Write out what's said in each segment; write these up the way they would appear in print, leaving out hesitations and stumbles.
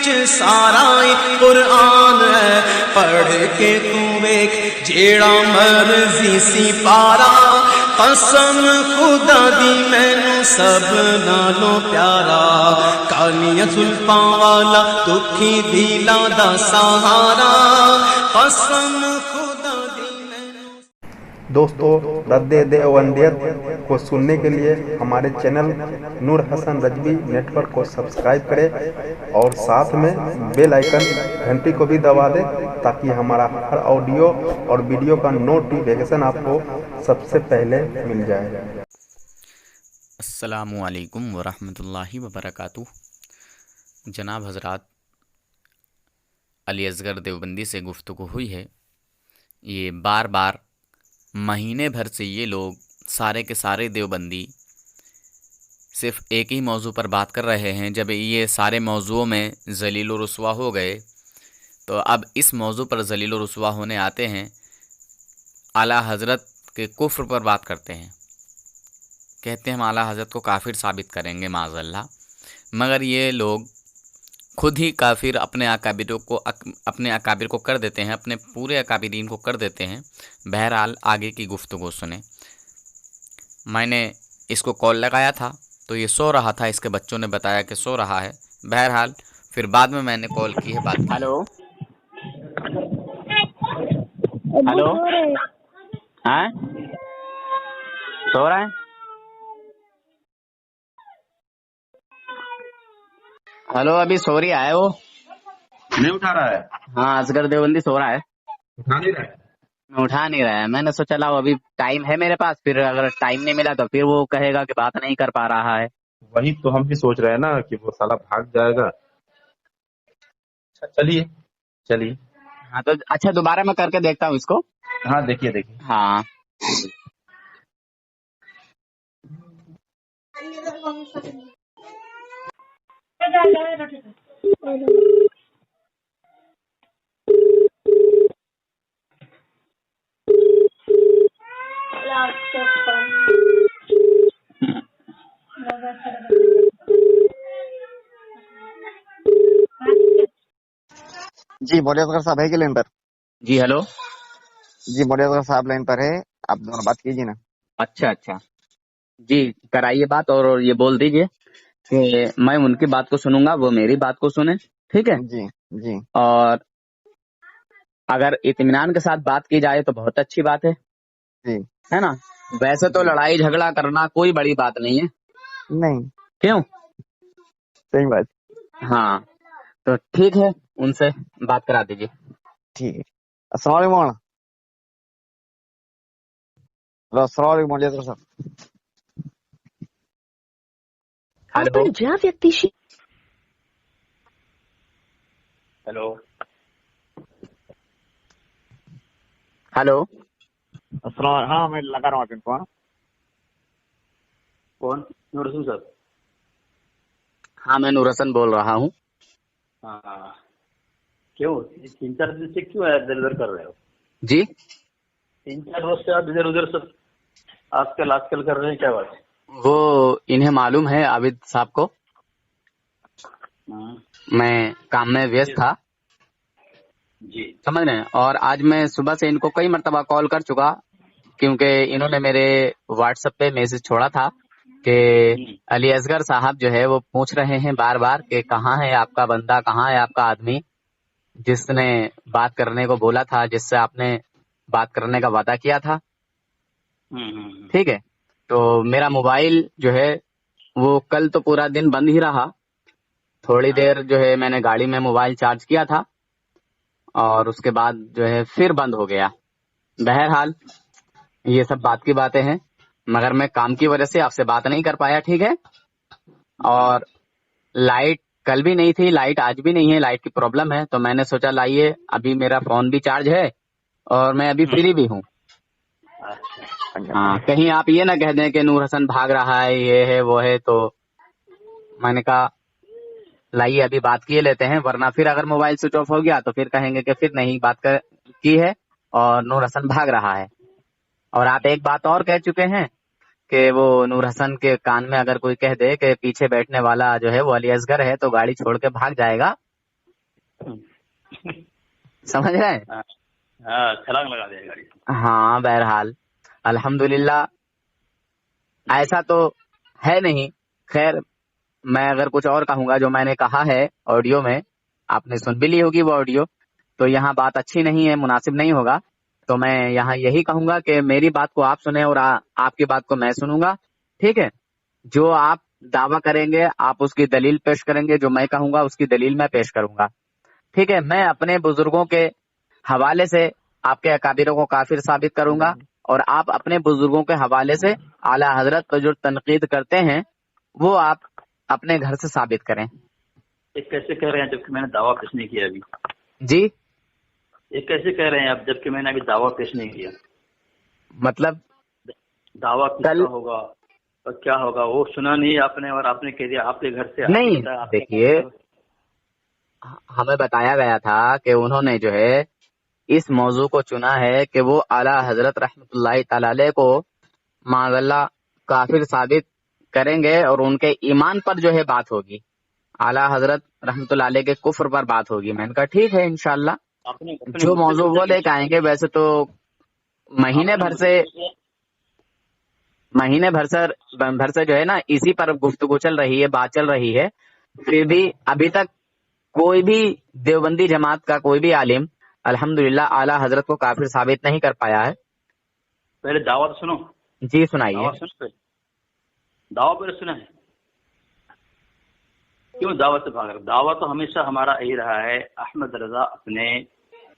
وچ سارا قرآن ہے، پڑھ کے تو ویکھ جیڑا مرضی سی پارا، قسم خدا دی مینوں سب نالوں پیارا، کالیاں زلفاں والا دکھی دلاں دا سہارا، قسم خدا دی مینوں۔ دوستو، رد دیوبندیت کو سننے کے لیے ہمارے چینل نور حسن رجوی نیٹ ورک کو سبسکرائب کریں اور ساتھ میں بیل آئیکن گھنٹی کو بھی دبا دیں تاکہ ہمارا ہر آڈیو اور ویڈیو کا نوٹیفیکیشن آپ کو سب سے پہلے مل جائے۔ السلام علیکم ورحمۃ اللہ وبرکاتہ۔ جناب حضرات، علی اصغر دیوبندی سے گفتگو ہوئی ہے۔ یہ بار بار مہینے بھر سے یہ لوگ سارے کے سارے دیوبندی صرف ایک ہی موضوع پر بات کر رہے ہیں۔ جب یہ سارے موضوعوں میں ذلیل و رسوا ہو گئے تو اب اس موضوع پر ذلیل و رسوا ہونے آتے ہیں، اعلیٰ حضرت کے کفر پر بات کرتے ہیں، کہتے ہیں ہم اعلیٰ حضرت کو کافر ثابت کریں گے معاذ اللہ، مگر یہ لوگ خود ہی کافر اپنے اکابر کو کر دیتے ہیں، اپنے پورے اکابرین کو کر دیتے ہیں۔ بہرحال آگے کی گفتگو سنیں۔ میں نے اس کو کال لگایا تھا تو یہ سو رہا تھا، اس کے بچوں نے بتایا کہ سو رہا ہے۔ بہرحال پھر بعد میں نے کال کی ہے، بات کی۔ ہلو ہلو، ہاں سو رہا ہے؟ ہلو، ابھی سو رہی ہے، وہ نہیں اٹھا رہا ہے، ہاں اصغر دیوبندی سو رہا ہے، اٹھا نہیں رہا ہے۔ اٹھا نہیں رہا ہے۔ میں نے سوچا لاؤ ابھی ٹائم ہے میرے پاس، پھر اگر ٹائم نہیں ملا تو پھر وہ کہے گا کہ بات نہیں کر پا رہا ہے۔ وہی تو ہم بھی سوچ رہے ہیں نا کہ وہ سالا بھاگ جائے گا۔ اچھا چلیے ہاں تو اچھا، دوبارہ میں کر کے دیکھتا ہوں اس کو۔ ہاں دیکھیے ہاں جی مولوی اصغر صاحب ہے کہ لائن پر؟ جی ہلو، جی مولوی اصغر صاحب لائن پر ہے، آپ دونوں بات کیجیے نا۔ اچھا جی کرائیے بات، اور یہ بول دیجئے کہ میں ان کی بات کو سنوں گا، وہ میری بات کو سنیں، ٹھیک ہے؟ جی جی اور اگر اطمینان کے ساتھ بات کی جائے تو بہت اچھی بات جی ہے نا؟ ویسے تو جی لڑائی جھگڑا کرنا کوئی بڑی بات نہیں ہے، نہیں، کیوں؟ صحیح بات، ہاں تو ٹھیک ہے، ان سے بات کرا دیجیے۔ ٹھیک ہے۔ السلام علیکم مولانا۔ ہلو، السلام علیکم مولوی اصغر صاحب۔ ہلو ہیلو، ہلو، السلام، ہاں میں لگا رہا ہوں آپ ان کو۔ ہاں کون؟ نور حسن صاحب؟ ہاں میں نور حسن بول رہا ہوں۔ ہاں، کیوں 3-4 دن سے کیوں ادھر ادھر کر رہے ہو؟ جی 3-4 روز سے آپ ادھر ادھر سب آج کل کر رہے ہیں، کیا بات ہے؟ وہ انہیں معلوم ہے عابد صاحب کو، ہاں، میں کام میں ویست تھا، جی سمجھ رہے ہیں؟ اور آج میں صبح سے ان کو کئی مرتبہ کال کر چکا، کیونکہ انہوں نے میرے واٹس ایپ پہ میسج چھوڑا تھا کہ علی اصغر صاحب جو ہے وہ پوچھ رہے ہیں بار بار کہ کہاں ہے آپ کا بندہ، کہاں ہے آپ کا آدمی جس نے بات کرنے کو بولا تھا، جس سے آپ نے بات کرنے کا وعدہ کیا تھا، ٹھیک ہے؟ تو میرا موبائل جو ہے وہ کل تو پورا دن بند ہی رہا، تھوڑی دیر جو ہے میں نے گاڑی میں موبائل چارج کیا تھا اور اس کے بعد جو ہے پھر بند ہو گیا۔ بہرحال یہ سب بات کی باتیں ہیں، مگر میں کام کی وجہ سے آپ سے بات نہیں کر پایا، ٹھیک ہے؟ اور لائٹ کل بھی نہیں تھی، لائٹ آج بھی نہیں ہے، لائٹ کی پرابلم ہے، تو میں نے سوچا لائیے ابھی میرا فون بھی چارج ہے اور میں ابھی فری بھی ہوں۔ ہاں، کہیں آپ یہ نہ کہہ دیں کہ نور حسن بھاگ رہا ہے، یہ ہے وہ ہے، تو میں نے کہا لائیے ابھی بات کیے لیتے ہیں، ورنہ پھر اگر موبائل سوئچ آف ہو گیا تو پھر کہیں گے کہ پھر نہیں بات کی ہے اور نور حسن بھاگ رہا ہے۔ اور آپ ایک بات اور کہہ چکے ہیں کہ وہ نور حسن کے کان میں اگر کوئی کہہ دے کہ پیچھے بیٹھنے والا جو ہے وہ علی اصغر ہے تو گاڑی چھوڑ کے بھاگ جائے گا، समझ रहे हैं। हाँ, छलांग लगा दिया गाड़ी। हाँ बहरहाल अल्हम्दुलिल्लाह ऐसा तो है नहीं। खैर मैं अगर कुछ और कहूंगा जो मैंने कहा है ऑडियो में, आपने सुन भी ली होगी वो ऑडियो, तो यहाँ बात अच्छी नहीं है, मुनासिब नहीं होगा। तो मैं यहाँ यही कहूंगा कि मेरी बात को आप सुने और आपकी बात को मैं सुनूंगा, ठीक है। जो आप दावा करेंगे आप उसकी दलील पेश करेंगे, जो मैं कहूंगा उसकी दलील मैं पेश करूंगा, ठीक है। मैं अपने बुजुर्गों के हवाले से आपके अकाबिरों को काफिर साबित करूंगा और आप अपने बुजुर्गों के हवाले से आला हजरत पर जो तनकीद करते हैं वो आप अपने घर से साबित करें। ये कैसे कह रहे हैं जबकि मैंने दावा पेश नहीं किया अभी? जी ये कैसे कह रहे हैं आप जबकि मैंने अभी दावा पेश नहीं किया? मतलब दावा किसका कल होगा और क्या होगा वो सुना नहीं आपने, और आपने कह दिया आपके घर से नहीं, देखिए हमें बताया गया था कि उन्होंने जो है इस मौजू को चुना है कि वो आला हजरत रहमतुल्लाहि तआला अलैह को माज़अल्लाह काफिर साबित करेंगे और उनके ईमान पर जो है बात होगी, आला हजरत रहमतुल्लाहि अलैह के कुफ्र पर बात होगी। मैंने कहा ठीक है इंशाल्लाह जो मौजू वो लेकर आएंगे। वैसे तो महीने भर से जो है ना इसी पर गुफ्तगू चल रही है, बात चल रही है, फिर भी अभी तक कोई भी देवबंदी जमात का कोई भी आलिम अल्हम्दुलिल्लाह आला हजरत को काफिर साबित नहीं कर पाया है। पहले दावा तो सुनो। जी सुनाइए। दावा पहले सुना है, क्यों दावा से भाग रहे? दावा तो हमेशा हमारा यही रहा है, अहमद रजा अपने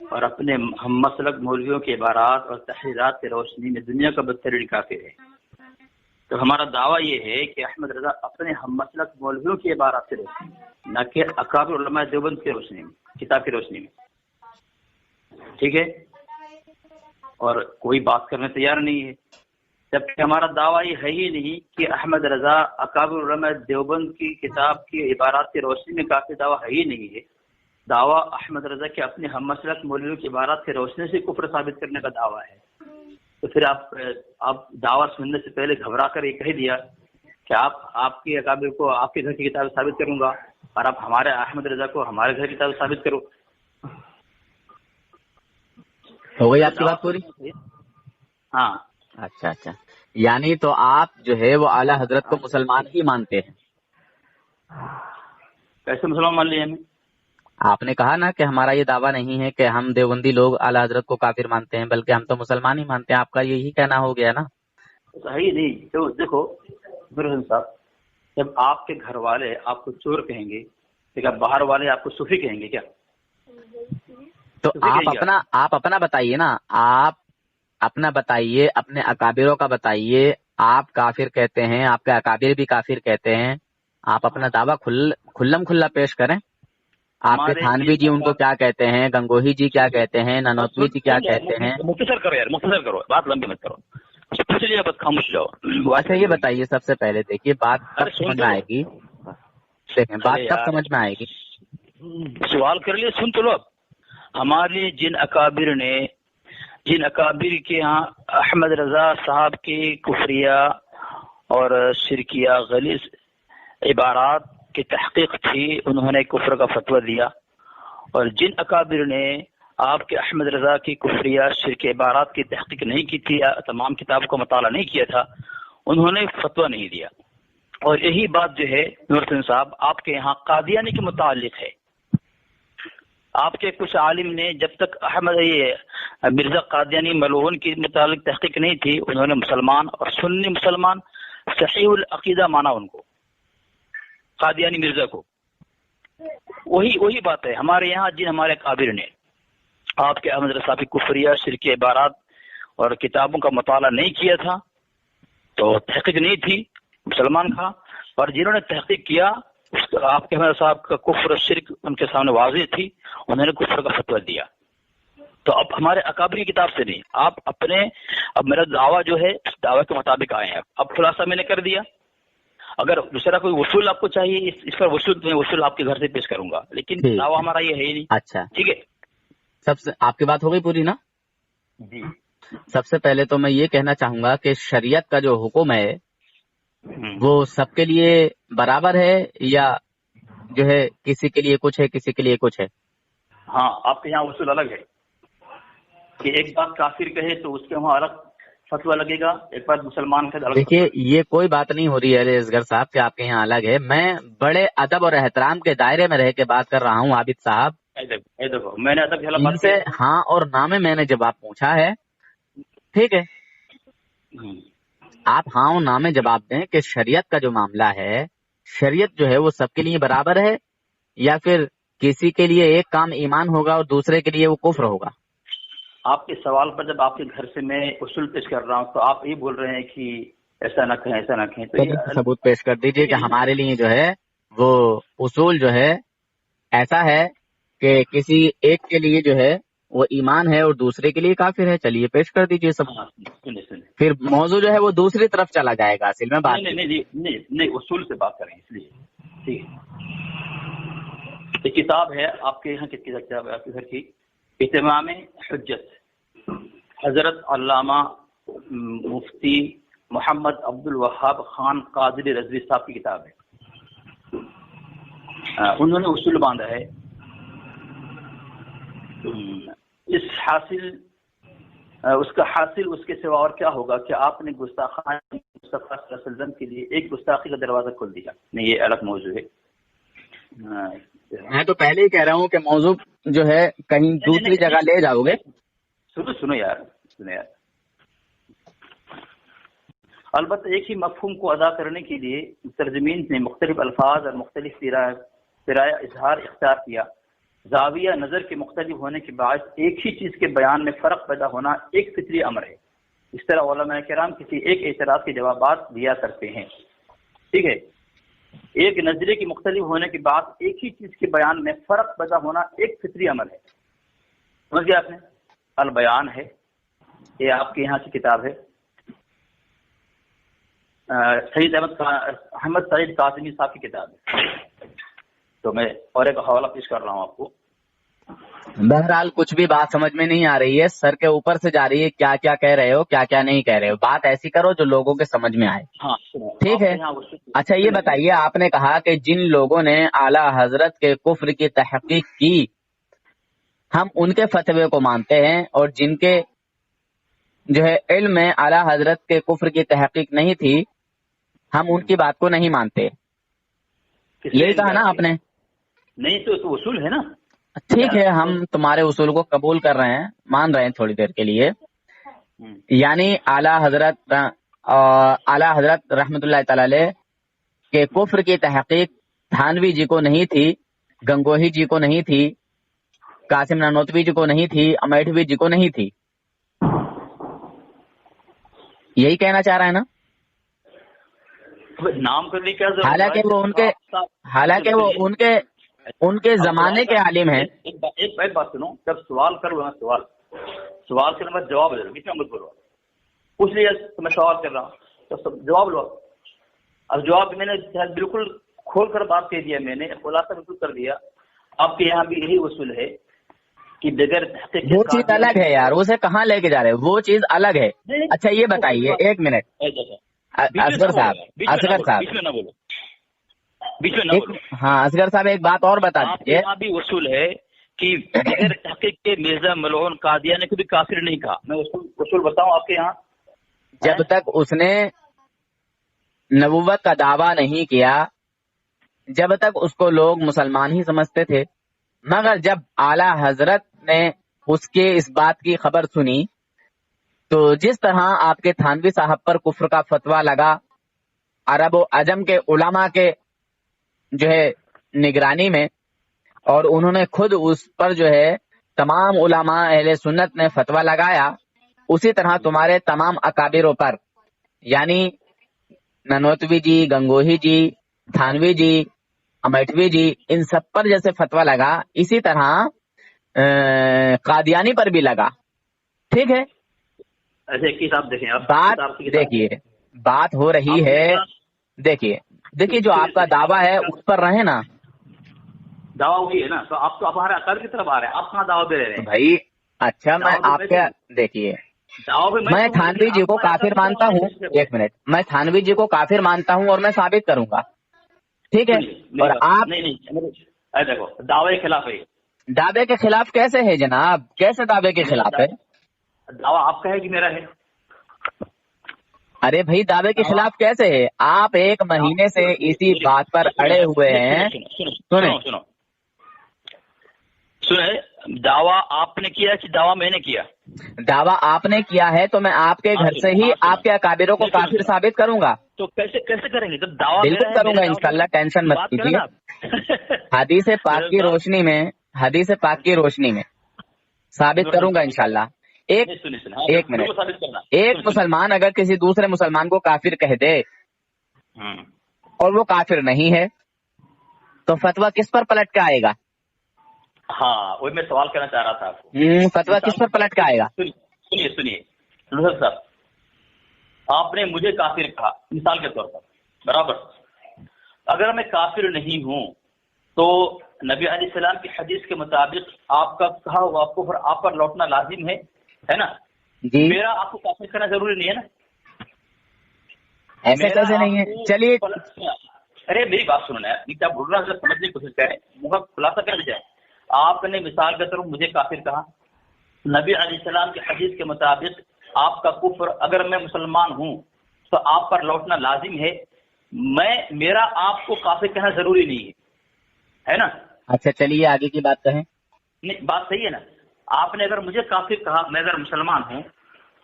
और अपने हम मसलक मौलवियों के इबारात और तहरीरात की रोशनी में दुनिया का बदतरीन काफिर है। तो हमारा दावा ये है कि अहमद रजा अपने हम मसलक मौलवियों की इबारात से रोशनी, न कि अकाबिर उलमा देवबंद की रोशनी में, किताब की रोशनी में, ठीक है। और कोई बात करने तैयार नहीं है, जबकि हमारा दावा ये है ही नहीं कि अहमद रजा अकाबिर उलमा देवबंद की किताब की इबारात की रोशनी में काफी दावा है ही नहीं है। दावा अहमद रजा के अपने हम मसलक मौलवियों की इबारात की रोशनी से कुफ्र साबित करने का दावा है। तो फिर आप दावा सुनने से पहले घबरा कर ये कह दिया कि आपकी अकाबिर को आपके घर की किताब साबित करूंगा और आप हमारे अहमद रजा को हमारे घर की किताब साबित करो। हो गई आपकी बात पूरी? हाँ। अच्छा, यानी तो आप जो है वो आला हजरत को मुसलमान ही मानते हैं? कैसे मुसलमान मान लिया हमें? आपने कहा ना कि हमारा ये दावा नहीं है कि हम देवबंदी लोग आला हजरत को काफिर मानते हैं, बल्कि हम तो मुसलमान ही मानते हैं। आपका यही कहना हो गया ना? तो है ही नहीं। तो देखो हुसैन साहब, जब आपके घर वाले आपको चोर कहेंगे तो क्या बाहर वाले आपको सूफी कहेंगे क्या? तो आप अपना बताइए ना, आप अपना बताइए, अपने अकाबिरों का बताइए। आप काफिर कहते हैं, आपके अकाबिर भी काफिर कहते हैं, आप अपना दावा खुल्लम खुल्ला पेश करें। आपके थानवी जी उनको क्या कहते हैं, गंगोही जी क्या कहते हैं, ननौतवी जी क्या कहते हैं? मुख्तसर करो यार, मुख्तसर करो, बात लंबी मत करो, चलिए बस खामोश जाओ। अच्छा ये बताइए सबसे पहले, देखिए बात कब समझ में आएगी, देखें बात कब समझ में आएगी। सवाल कर लिए, सुन तो लो। हमारे जिन अकाबिर के यहाँ अहमद रजा साहब की कुफरिया और शिरकिया गलीज इबारात की तहकीक थी, उन्होंने कुफर का फतवा दिया। और जिन अकाबिर ने आपके अहमद रजा की कुफरिया शिरक इबारात की तहकीक नहीं की थी, तमाम किताब को मताला नहीं किया था, उन्होंने फतवा नहीं दिया। और यही बात जो है नूर हुसैन साहब आपके यहाँ कादियानी के मुतालिक है। आपके कुछ आलिम ने जब तक मिर्जा कादियानी मलऊन की मुतालिक तहकीक नहीं थी, उन्होंने मुसलमान और सुन्नी मुसलमान सहीहुल अकीदा माना उनको, कादियानी मिर्जा को। वही बात है हमारे यहाँ। जिन हमारे काबिर ने आपके अहमद रजा की कुफरिया शिरक इबारात और किताबों का मुताला नहीं किया था, तो तहकीक नहीं थी, मुसलमान था। और जिन्होंने तहकीक किया, आपके अहमद साहब का कुफ्र शिरक उनके सामने वाज़ेह थी, उन्होंने कुफ्र का फतवा दिया। तो अब हमारे अकाबिर की किताब से नहीं, आप अपने, अब मेरा दावा जो है उस दावा के मुताबिक आए हैं। अब खुलासा मैंने कर दिया। अगर दूसरा कोई वसूल आपको चाहिए, इस पर वसूल आपके घर से पेश करूंगा, लेकिन दावा हमारा ये है ही नहीं। अच्छा ठीक है, सबसे आपकी बात हो गई पूरी ना? जी। सबसे पहले तो मैं ये कहना चाहूंगा कि शरीयत का जो हुक्म है वो सबके लिए बराबर है, या जो है किसी के लिए कुछ है किसी के लिए कुछ है? हाँ, आपके यहाँ उसूल अलग है कि एक बात काफिर कहे तो उसके वहाँ अलग फतवा लगेगा, एक बात मुसलमान कहे तो अलग। देखिए ये कोई बात नहीं हो रही है अली असगर साहब कि आपके यहाँ अलग है। मैं बड़े अदब और एहतराम के दायरे में रह के बात कर रहा हूँ आबिद साहब। देखो मैंने अदब झलक बात इनसे हाँ और ना में मैंने जवाब पूछा है, ठीक है। आप हाँ और ना में जवाब दें कि शरीयत का जो मामला है, शरीयत जो है वो सबके लिए बराबर है या फिर किसी के लिए एक काम ईमान होगा और दूसरे के लिए वो कुफ्र होगा। आपके सवाल पर जब आपके घर से मैं उसूल पेश कर रहा हूँ तो आप ये बोल रहे हैं कि ऐसा ना कहें ऐसा ना कहें, तो ये सबूत पेश कर दीजिए कि हमारे लिए जो है वो उसूल जो है ऐसा है कि किसी एक के लिए जो है वो ईमान है और दूसरे के लिए काफिर है। चलिए पेश कर दीजिए सब। सुनिए फिर मौजू जो है वो दूसरी तरफ चला जाएगा। असल में बात नहीं उसूल से बात करें इसलिए, ठीक है। एक किताब है आपके यहाँ, किसकी किताब है आपके घर की? इत्माम हुज्जत, हजरत अल्लामा मुफ्ती मोहम्मद अब्दुल वहाब खान कादरी रजवी साहब की किताब है। उन्होंने उसूल बांधा है। इस हासिल उसका हासिल उसके सिवा और क्या होगा कि आपने गुस्ताखानी मुस्तफा सल्लल्लाहु अलैहि वसल्लम के लिए एक गुस्ताखी का दरवाजा खोल दिया। नहीं, ये अलग मौजू है। मैं तो पहले ही कह रहा हूँ कि मौजू जो है कहीं दूसरी जगह ले जाओगे। सुनो यार। अलबत्ता एक ही मफहूम को अदा करने के लिए तर्जमीन ने मुख्तलिफ अल्फाज और मुख्तलिफ फिराया इजहार इख्तियार किया। जाविया नज़र के मुख्तलिफ होने के बाद एक ही चीज़ के बयान में फ़र्क पैदा होना एक फितरी अमर है। इस तरह उलमा किराम किसी एक एतराज़ के जवाबात दिया करते हैं, ठीक है। एक नजरिए के मुख्तलिफ होने के बाद एक ही चीज़ के बयान में फ़र्क पैदा होना एक फितरी अमर है। समझ गया आपने? अल बयान है, ये आपके यहाँ की किताब है। सईद अहमद सईद कासिमी साहब की किताब है। तो मैं और एक हवाला पेश कर रहा हूँ आपको। बहरहाल कुछ भी बात समझ में नहीं आ रही है, सर के ऊपर से जा रही है। क्या क्या कह रहे हो, क्या क्या नहीं कह रहे हो। बात ऐसी करो जो लोगों के समझ में आए। हाँ, ठीक है। अच्छा ये बताइए, आपने कहा कि जिन लोगों ने आला हजरत के कुफ्र की तहकीक की हम उनके फतवे को मानते हैं, और जिनके जो है इल्म में आला हजरत के कुफ्र की तहकीक नहीं थी हम उनकी बात को नहीं मानते। यही कहा ना आपने? नहीं तो उसूल है ना। ठीक है, हम तुम्हारे उसूल को कबूल कर रहे हैं, मान रहे हैं थोड़ी देर के लिए। यानी आला हजरत रहमतुल्लाह तआला अलैह के कुफ्र की तहकीक थानवी जी को नहीं थी, गंगोही जी को नहीं थी, कासिम नानोतवी जी को नहीं थी, अमेठवी जी को नहीं थी। यही कहना चाह रहा है ना? नाम करने क्या जरूरत? हालांकि वो उनके जमाने के आलिम हैं। एक बात सुनो, जब सवाल करो ना, सवाल करने में जवाब दे, बीच में मत बोलो। पूछ लिया तो मैं सवाल कर रहा हूँ तो जवाब लो। अब जवाब मैंने बिल्कुल खोल कर बात कह दिया, मैंने खुलासा बिल्कुल कर दिया। आपके यहाँ भी यही उसूल है कि बगैर वो चीज अलग है यार, उसे कहाँ लेके जा रहे हैं? वो चीज अलग है। अच्छा ये बताइए, एक मिनट असगर साहब, बीच में ना बोलो। हाँ असगर साहब, एक बात और बता दीजिए। यहाँ भी उसूल है कि बगैर तहकीक के मिर्जा मलऊन कादियानी को भी काफिर नहीं कहा। मैं उसूल बताऊं आपके यहाँ? जब तक उसने नबुव्वत का दावा नहीं किया, जब तक उसको लोग मुसलमान ही समझते थे। मगर जब आला हजरत ने उसके इस बात की खबर सुनी तो जिस तरह आपके थानवी साहब पर कुफ्र का फतवा लगा, अरब व अजम के उलमा के जो है निगरानी में, और उन्होंने खुद उस पर जो है तमाम उलमा अहले सुन्नत ने फतवा लगाया, उसी तरह तुम्हारे तमाम अकाबिरों पर, यानी ननोतवी जी, गंगोही जी, थानवी जी, अमेठवी जी, इन सब पर जैसे फतवा लगा इसी तरह कादियानी पर भी लगा। ठीक है, ऐसे किताब देखें आप। बात देखिए, बात हो रही है। देखिए जो आपका दावा है उस पर रहे ना। दावा वही है ना, तो आप तो हमारे अकल की तरफ आ रहे हैं। आप कहाँ दावा दे रहे हैं भाई? अच्छा मैं आपके देखिए, मैं थानवी जी को काफिर मानता हूँ। एक मिनट, मैं थानवी जी को काफिर मानता हूँ और मैं साबित करूंगा। ठीक है, और आप नहीं देखो दावे के खिलाफ है। दावे के खिलाफ कैसे है जनाब, कैसे दावे के खिलाफ है? दावा आपका है कि मेरा है? अरे भाई दावे के खिलाफ कैसे है? आप एक महीने से इसी बात पर अड़े हुए हैं। सुनो, दावा आपने किया कि दावा मैंने किया? दावा आपने किया है तो मैं आपके घर से ही आपके अकाबिरों को काफिर साबित करूंगा। तो कैसे करूंगे जब दावा बिल्कुल करूंगा इंशाल्लाह, टेंशन मत कीजिए। हदीस पाक की रोशनी में साबित करूंगा इंशाल्लाह। एक मिनट, एक मुसलमान अगर किसी दूसरे मुसलमान को काफिर कह दे और वो काफिर नहीं है तो फतवा किस पर पलट के आएगा? हाँ, वही मैं सवाल करना चाह रहा था आपको। फतवा किस पर पलट के आएगा? सुनिए लुहर साहब, आपने मुझे काफिर कहा मिसाल के तौर पर, बराबर। अगर मैं काफिर नहीं हूँ तो नबी अलैहिस्सलाम की हदीस के मुताबिक आपका कहा हुआ कुफ्र आप पर लौटना लाजिम है ना जी। मेरा आपको काफिर करना जरूरी नहीं है ना? ऐसे कैसे नहीं है? चलिए, अरे मेरी बात सुनो ना, क्या बोल रहा है समझने की कोशिश करें, मुझे खुलासा कर जाए। आपने मिसाल के तौर पर मुझे काफिर कहा, नबी अलैहिस्सलाम की हदीस के मुताबिक आपका कुफ्र, अगर मैं मुसलमान हूँ तो आप पर लौटना लाजिम है, मेरा आपको काफिर कहना जरूरी नहीं है ना? अच्छा चलिए आगे की बात कहें। नहीं, बात सही है ना? आपने अगर मुझे काफिर कहा, मैं अगर मुसलमान हूँ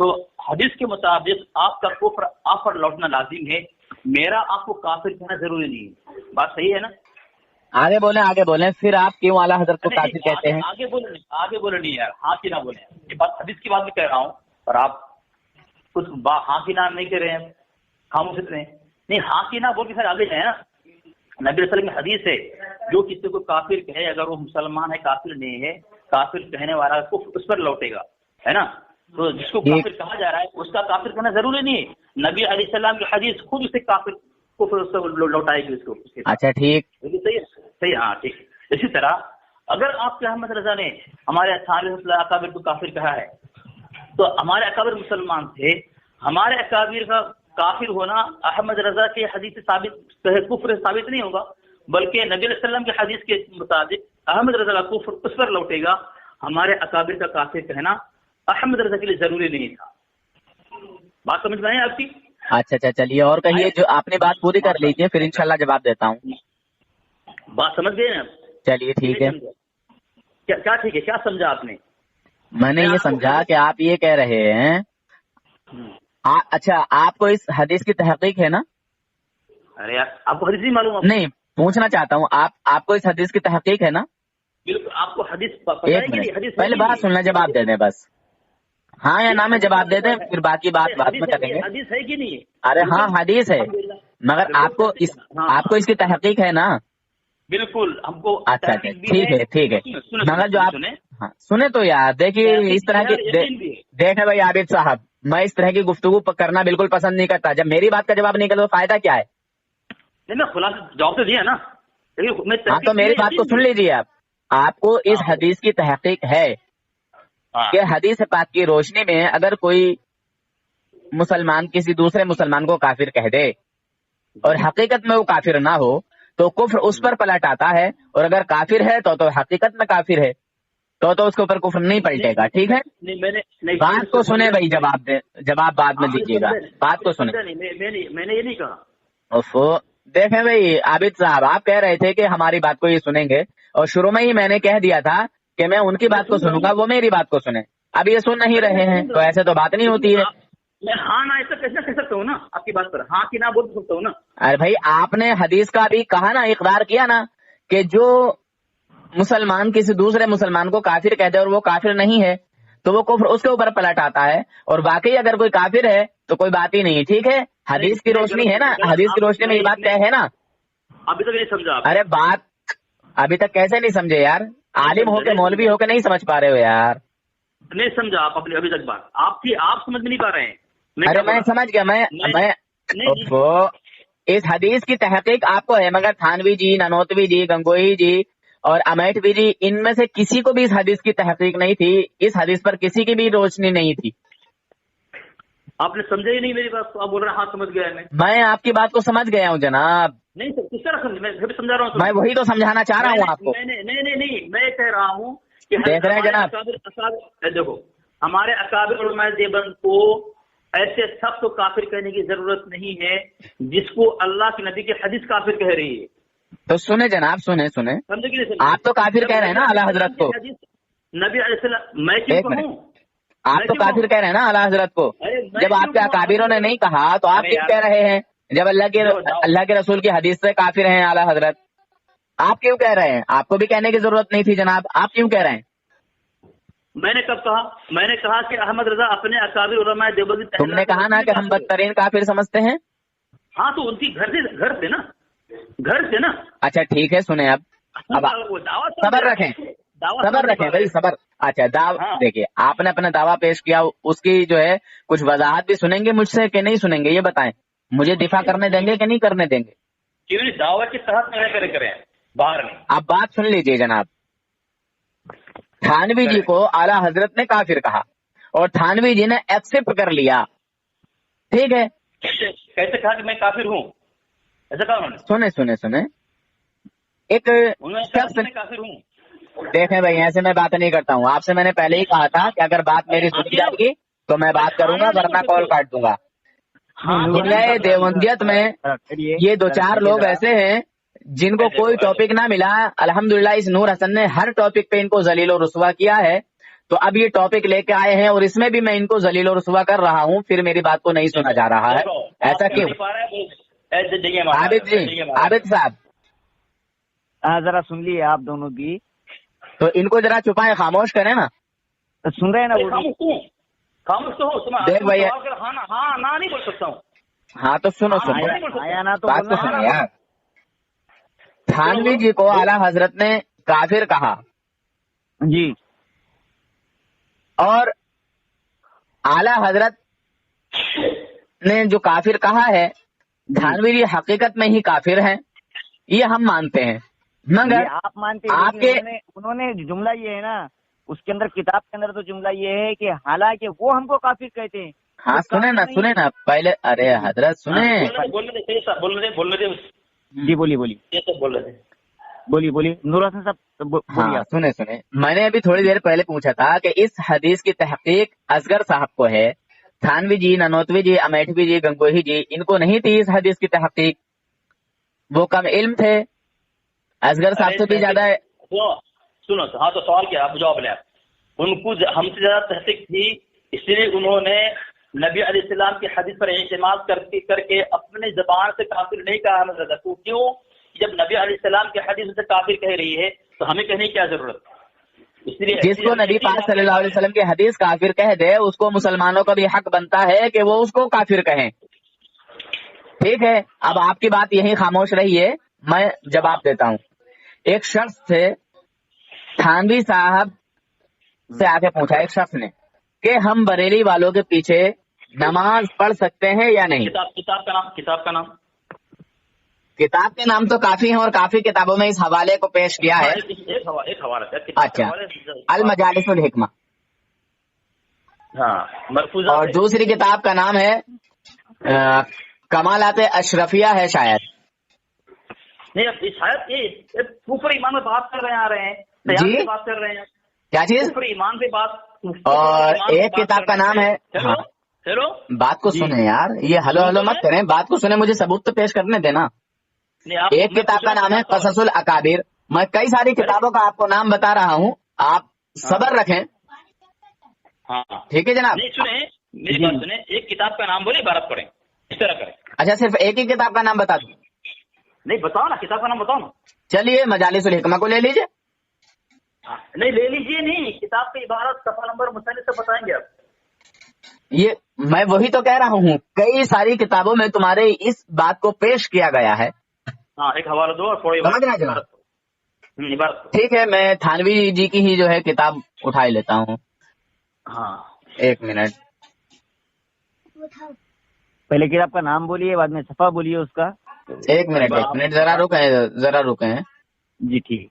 तो हदीस के मुताबिक आपका कुफ्र आप पर लौटना लाजिम है, मेरा आपको काफिर कहना जरूरी नहीं है। बात सही है ना? आगे बोले, फिर आप क्यों आला हजरत को काफिर कहते हैं? आगे बोले नहीं यार, हाँ की ना बोले। ये बात हदीस की बात भी कह रहा हूँ और आप कुछ हाँ की ना नहीं कह रहे हैं, खामोश रहे हैं। नहीं, हाँ की ना बोल के फिर आगे जाए ना। नबी वसल्लम की हदीस है, जो किसी को काफिर कहे अगर वो मुसलमान है काफिर नहीं है, काफिर कहने वाला को उस पर लौटेगा, है ना? तो जिसको काफिर कहा जा रहा है उसका काफिर कहना जरूरी नहीं है। नबी अलैहिस्सलाम की हदीस खुद उसे काफिर को फिर उसको लौटाएगी उसको। अच्छा ठीक, सही, हाँ ठीक। इसी तरह अगर आपके अहमद रजा ने हमारे अकाबिर को काफिर कहा है तो हमारे अकाबिर मुसलमान थे, हमारे अकाबिर का काफिर होना अहमद रजा के हदीस से साबित कुफ्र साबित नहीं होगा, बल्कि नबी वसल्लम के हदीस के मुताबिक अहमद रजा का कुफ्र उस पर लौटेगा। हमारे अकाबिर का काफिर कहना अहमद रजा के लिए जरूरी नहीं था। बात समझ में आई आपकी? अच्छा चलिए और कहिए, जो आपने बात पूरी कर लीजिए फिर इंशाल्लाह जवाब देता हूँ। बात समझ गए ना? चलिए ठीक है। क्या ठीक है, क्या समझा आपने? मैंने ये समझा कि आप ये कह रहे हैं, अच्छा आपको इस हदीस की तहकीक है ना? अरे यार, आपको हदीस नहीं मालूम? नहीं, पूछना चाहता हूँ, आपको इस हदीस की तहकीक है ना? बिल्कुल, आपको हदीस पहले बात सुनना, जवाब दे दें बस, हाँ या ना में जवाब दे दें, फिर बाकी बात बाद में करेंगे। हदीस है कि नहीं? अरे हाँ हदीस है, मगर आपको इसकी तहकीक है ना? बिल्कुल, हमको। अच्छा ठीक है। मगर जो आप सुने तो यार, देखिए इस तरह की देखे भाई आबिद साहब, मैं इस तरह की गुफ्तगू करना बिल्कुल पसंद नहीं करता। जब मेरी बात का जवाब नहीं करते तो फायदा क्या है? नहीं, मैं खुलासा जवाब तो दिया ना। हाँ तो मेरी बात को सुन लीजिए आप। आपको इस हदीस की तहकीक है कि हदीस पाक की रोशनी में अगर कोई मुसलमान किसी दूसरे मुसलमान को काफिर कह दे और हकीकत में वो काफिर ना हो तो कुफ्र उस पर पलट आता है, और अगर काफिर है तो हकीकत में काफिर है तो उसके ऊपर कुफ्र नहीं पलटेगा। ठीक है? बात को सुने भाई, जवाब बाद में दीजिएगा, बात को सुने। मैंने ये नहीं कहा। देखें भाई आबिद साहब, आप कह रहे थे कि हमारी बात को ये सुनेंगे, और शुरू में ही मैंने कह दिया था कि मैं उनकी बात को सुनूंगा, वो मेरी बात को सुने। अब ये सुन नहीं रहे हैं तो ऐसे तो बात नहीं होती है। मैं हाँ ना ऐसा कैसे कह सकता हूँ ना, आपकी बात पर हाँ कि ना बोल सकता हूँ ना। अरे भाई आपने हदीस का भी कहा ना, इकरार किया ना कि जो मुसलमान किसी दूसरे मुसलमान को काफिर कहते हैं और वो काफिर नहीं है तो वो कुफ्र उसके ऊपर पलट आता है, और वाकई अगर कोई काफिर है तो कोई बात ही नहीं। ठीक है? हदीस की रोशनी है ना, हदीस की रोशनी में ये बात तय है ना। अभी तक नहीं समझा? अरे बात अभी तक कैसे नहीं समझे यार? आलिम होके मौलवी होके नहीं समझ पा रहे हो यार? नहीं समझा आप अपनी अभी तक बात आप समझ में नहीं पा रहे हैं। अरे मैं समझ गया, मैं इस हदीस की तहकीक आपको है, मगर थानवी जी, ननोतवी जी, गंगोही जी और अमेठवी जी, इनमें से किसी को भी इस हदीस की तहकीक नहीं थी। इस हदीस पर किसी की भी रोशनी नहीं थी। आपने समझा ही नहीं मेरी बात, आप बोल रहे हैं हाँ समझ गया। मैं आपकी बात को समझ गया हूँ जनाब, नहीं सर, किस तरह समझ, मैं फिर भी समझा रहा हूँ। मैं वही तो समझाना चाह रहा हूँ आपको। नहीं, मैं कह रहा हूँ कि देख रहे हैं जनाब, देखो हमारे अकाबिर उलमा देवबंद को ऐसे सब को काफिर कहने की जरूरत नहीं है जिसको अल्लाह के नबी की हदीस काफिर कह रही है। तो सुने जनाब, सुने समझे कि नहीं समझे? आप तो काफिर कह रहे हैं ना आला हजरत को। नबी अलैहिस्सलाम, मैं क्यों एक मिनट, कहूँ? आप मैं तो क्यों काफिर कहूँ? कह रहे हैं ना आला हजरत को। अरे मैं जब क्यों आपके कहूँ? अकाबिरों ने नहीं कहा तो आप अरे क्यों यार, कह रहे हैं? जब अल्लाह के रसूल की हदीस से काफिर हैं आला हजरत, आप क्यों कह रहे हैं? आपको भी कहने की जरूरत नहीं थी जनाब, आप क्यों कह रहे हैं? मैंने कब कहा? मैंने कहा कि अहमद रजा अपने अकाबिर उलमा देवबंद, तुमने कहा ना कि हम बदतरीन काफिर समझते हैं। हाँ, तो उनकी घर से ना। अच्छा ठीक है, सुने अब वो दावा सबर रखें, सबर रखें भाई, सबर। अच्छा हाँ। देखिए, आपने अपना दावा पेश किया, उसकी जो है कुछ वजाहत भी सुनेंगे मुझसे कि नहीं सुनेंगे, ये बताएं। मुझे दिफा करने देंगे कि नहीं करने देंगे? क्यों नहीं, दावा के तहत करें बाहर नहीं। आप बात सुन लीजिए जनाब, थानवी जी को आला हजरत ने काफिर कहा और थानवी जी ने एक्सेप्ट कर लिया, ठीक है। कैसे कहा कि मैं काफिर हूँ? ऐसा कहा उन्होंने? सुने एक उन्होंने कहा शख्स, कि मैं काफिर हूँ। देखें भाई, ऐसे मैं बात नहीं करता हूँ आपसे। मैंने पहले ही कहा था कि अगर बात मेरी सुनी जाएगी तो मैं बात करूंगा, वरना कॉल काट दूंगा। दुनिया देवबंदियत में ये दो चार लोग ऐसे हैं जिनको कोई टॉपिक ना मिला, अल्हम्दुलिल्लाह इस नूर हसन ने हर टॉपिक पे इनको जलील और रुसवा किया है। तो अब ये टॉपिक लेके आए हैं और इसमें भी मैं इनको जलील और रुसवा कर रहा हूँ, फिर मेरी बात को नहीं सुना जा रहा है। ऐसा क्यों? आबिद साहब, जरा सुन लिए आप दोनों की, तो इनको जरा छुपाएं, खामोश करें ना। सुन रहे हैं ना वो भी? खामोश तो हो। देख भैया, हाँ ना नहीं बोल सकता हूँ। हाँ तो सुनो आया ना तो बात तो बोलना सुनो है। यार। थानवी जी को आला हजरत ने काफिर कहा जी, और आला हजरत ने जो काफिर कहा है, थानवी जी हकीकत में ही काफिर हैं, ये हम मानते हैं। मगर ये आप मानते हैं, आपके उन्होंने जुमला ये है ना, उसके अंदर किताब के अंदर तो जुमला ये है कि हालांकि वो हमको काफिर कहते हैं। हाँ सुने ना पहले, अरे हजरत सुने। बोलने दे। जी बोलिए। ये तो बोल रहे थे। बोलिए नूर हसन साहब, बोलिए। हाँ सुने, मैंने अभी थोड़ी देर पहले पूछा था कि इस हदीस की तहकीक असगर साहब को है। थानवी जी, ननोतवी जी, अमेठवी जी, गंगोही जी, इनको नहीं थी इस हदीस की तहकीक, वो कम इल्म थे, असगर साहब से भी ज्यादा। सुनो, हाँ तो सवाल क्या, आप जवाब लें। उनको हमसे ज्यादा तहकीक थी, इसलिए उन्होंने नबी अलैहिस्सलाम की हदीस पर इत्मीनान करके अपने जबान से काफिर नहीं कहा अहमद रजा को। क्यों? जब नबी अलैहिस्सलाम की हदीस से काफिर कह रही है तो हमें कहने की क्या जरूरत? इसलिए जिसको नबी पाक सल्लल्लाहु अलैहि वसल्लम की हदीस काफिर कह दे, उसको मुसलमानों का भी हक बनता है कि वो उसको काफिर कहें, ठीक है। अब आपकी बात यही खामोश रही है, मैं जवाब देता हूँ। एक शख्स थे, थानवी साहब से आके पूछा एक शख्स ने कि हम बरेली वालों के पीछे नमाज पढ़ सकते हैं या नहीं? किताब के नाम तो काफी हैं और काफी किताबों में इस हवाले को पेश किया है। एक हवाला। अच्छा, अल मजालिसुल हिकमा, हाँ, मरफूजा। और दूसरी किताब का नाम है कमालात अशरफिया है शायद। नहीं, अब शायद ये कुफर ईमान में बात कर रहे हैं, जी बात कर रहे हैं। क्या चीज? कुफर ईमान पे बात। और एक किताब का नाम है, हाँ, हेलो, बात को सुने यार, ये हलो मत करें, बात को सुने, मुझे सबूत तो पेश करने देना। एक किताब का नाम है कससुल अकाबिर। मैं कई सारी किताबों का आपको नाम बता रहा हूँ, आप सबर रखें, ठीक है जनाब? नहीं सुने, मेरी बात सुने, एक किताब का नाम बोले, इबारत पढ़ें, इस तरह करें। अच्छा, सिर्फ एक ही किताब का नाम बता दूं? नहीं बताओ ना, किताब का नाम बताओ ना। चलिए मजालिसुल हिकमा को ले लीजिए। नहीं ले लीजिए, नहीं, किताब की इबारत, सफा नंबर, मुसन्निफ से बताएंगे आप। ये मैं वही तो कह रहा हूँ, कई सारी किताबों में तुम्हारे इस बात को पेश किया गया है। हाँ, एक हवाला दो और थोड़ी इबारत। ठीक है, मैं थानवी जी की ही जो है किताब उठा लेता हूँ। हाँ, एक मिनट, पहले किताब का नाम बोलिए, बाद में सफा बोलिए उसका। एक मिनट जरा रुके। जी ठीक।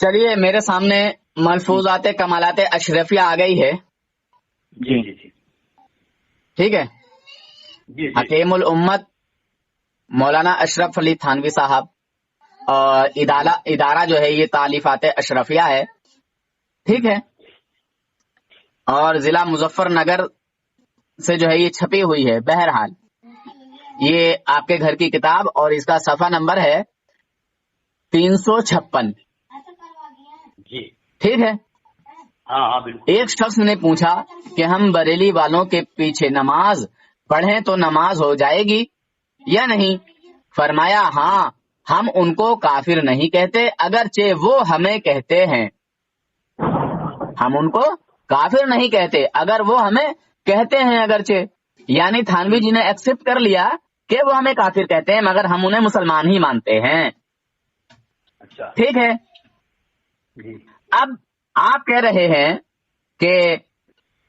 चलिए मेरे सामने मलफूजात कमालात अशरफिया आ गई है, जी जी जी ठीक है। जी जी हकीमुल उम्मत मौलाना अशरफ अली थानवी साहब, और इदारा जो है ये तालीफात अशरफिया है, ठीक है। और जिला मुजफ्फरनगर से जो है ये छपी हुई है। बहरहाल ये आपके घर की किताब और इसका सफा नंबर है 356, जी। ठीक है। हाँ हाँ बिल्कुल। एक शख्स ने पूछा कि हम बरेली वालों के पीछे नमाज पढ़ें तो नमाज हो जाएगी या नहीं? फरमाया हाँ, हम उनको काफिर नहीं कहते अगरचे वो हमें कहते हैं। हम उनको काफिर नहीं कहते अगर वो हमें कहते हैं अगरचे। यानी थानवी जी ने एक्सेप्ट कर लिया कि वो हमें काफिर कहते हैं मगर हम उन्हें मुसलमान ही मानते हैं, अच्छा ठीक है। जी। अब आप कह रहे हैं कि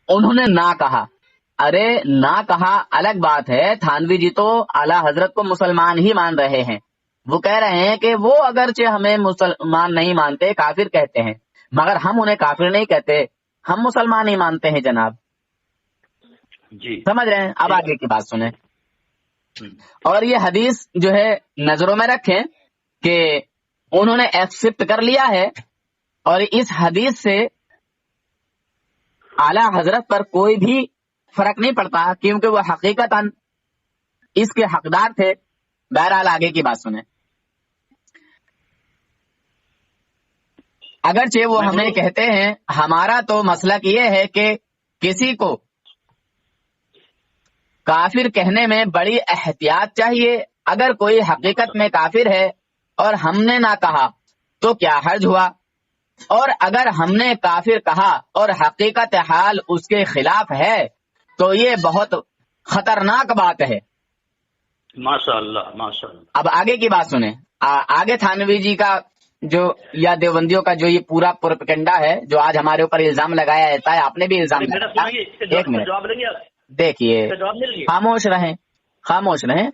उन्होंने ना कहा। अरे ना कहा अलग बात है, थानवी जी तो आला हजरत को मुसलमान ही मान रहे हैं। वो कह रहे हैं कि वो अगरचे हमें मुसलमान नहीं मानते, काफिर कहते हैं, मगर हम उन्हें काफिर नहीं कहते, हम मुसलमान ही मानते हैं जनाब। जी समझ रहे हैं? अब आगे की बात सुने। और ये हदीस जो है नजरों में रखें कि उन्होंने एक्सेप्ट कर लिया है, और इस हदीस से आला हजरत पर कोई भी फर्क नहीं पड़ता क्योंकि वो हकीकतन इसके हकदार थे। बहरहाल आगे की बात सुने। अगरचे वो हमें कहते हैं, हमारा तो मसलक ये है कि किसी को काफिर कहने में बड़ी एहतियात चाहिए। अगर कोई हकीकत में काफिर है और हमने ना कहा तो क्या हर्ज हुआ, और अगर हमने काफिर कहा और हकीकत हाल उसके खिलाफ है तो ये बहुत खतरनाक बात है। माशाअल्लाह माशाअल्लाह। अब आगे की बात सुने। आगे थानवी जी का जो या देवबंदियों का जो ये पूरा प्रोपेगेंडा है जो आज हमारे ऊपर इल्जाम लगाया जाता है, आपने भी इल्जाम लगाया। एक मिनट जवाब लेंगे आप? देखिए, जवाब नहीं लेंगे? खामोश रहें, खामोश रहें।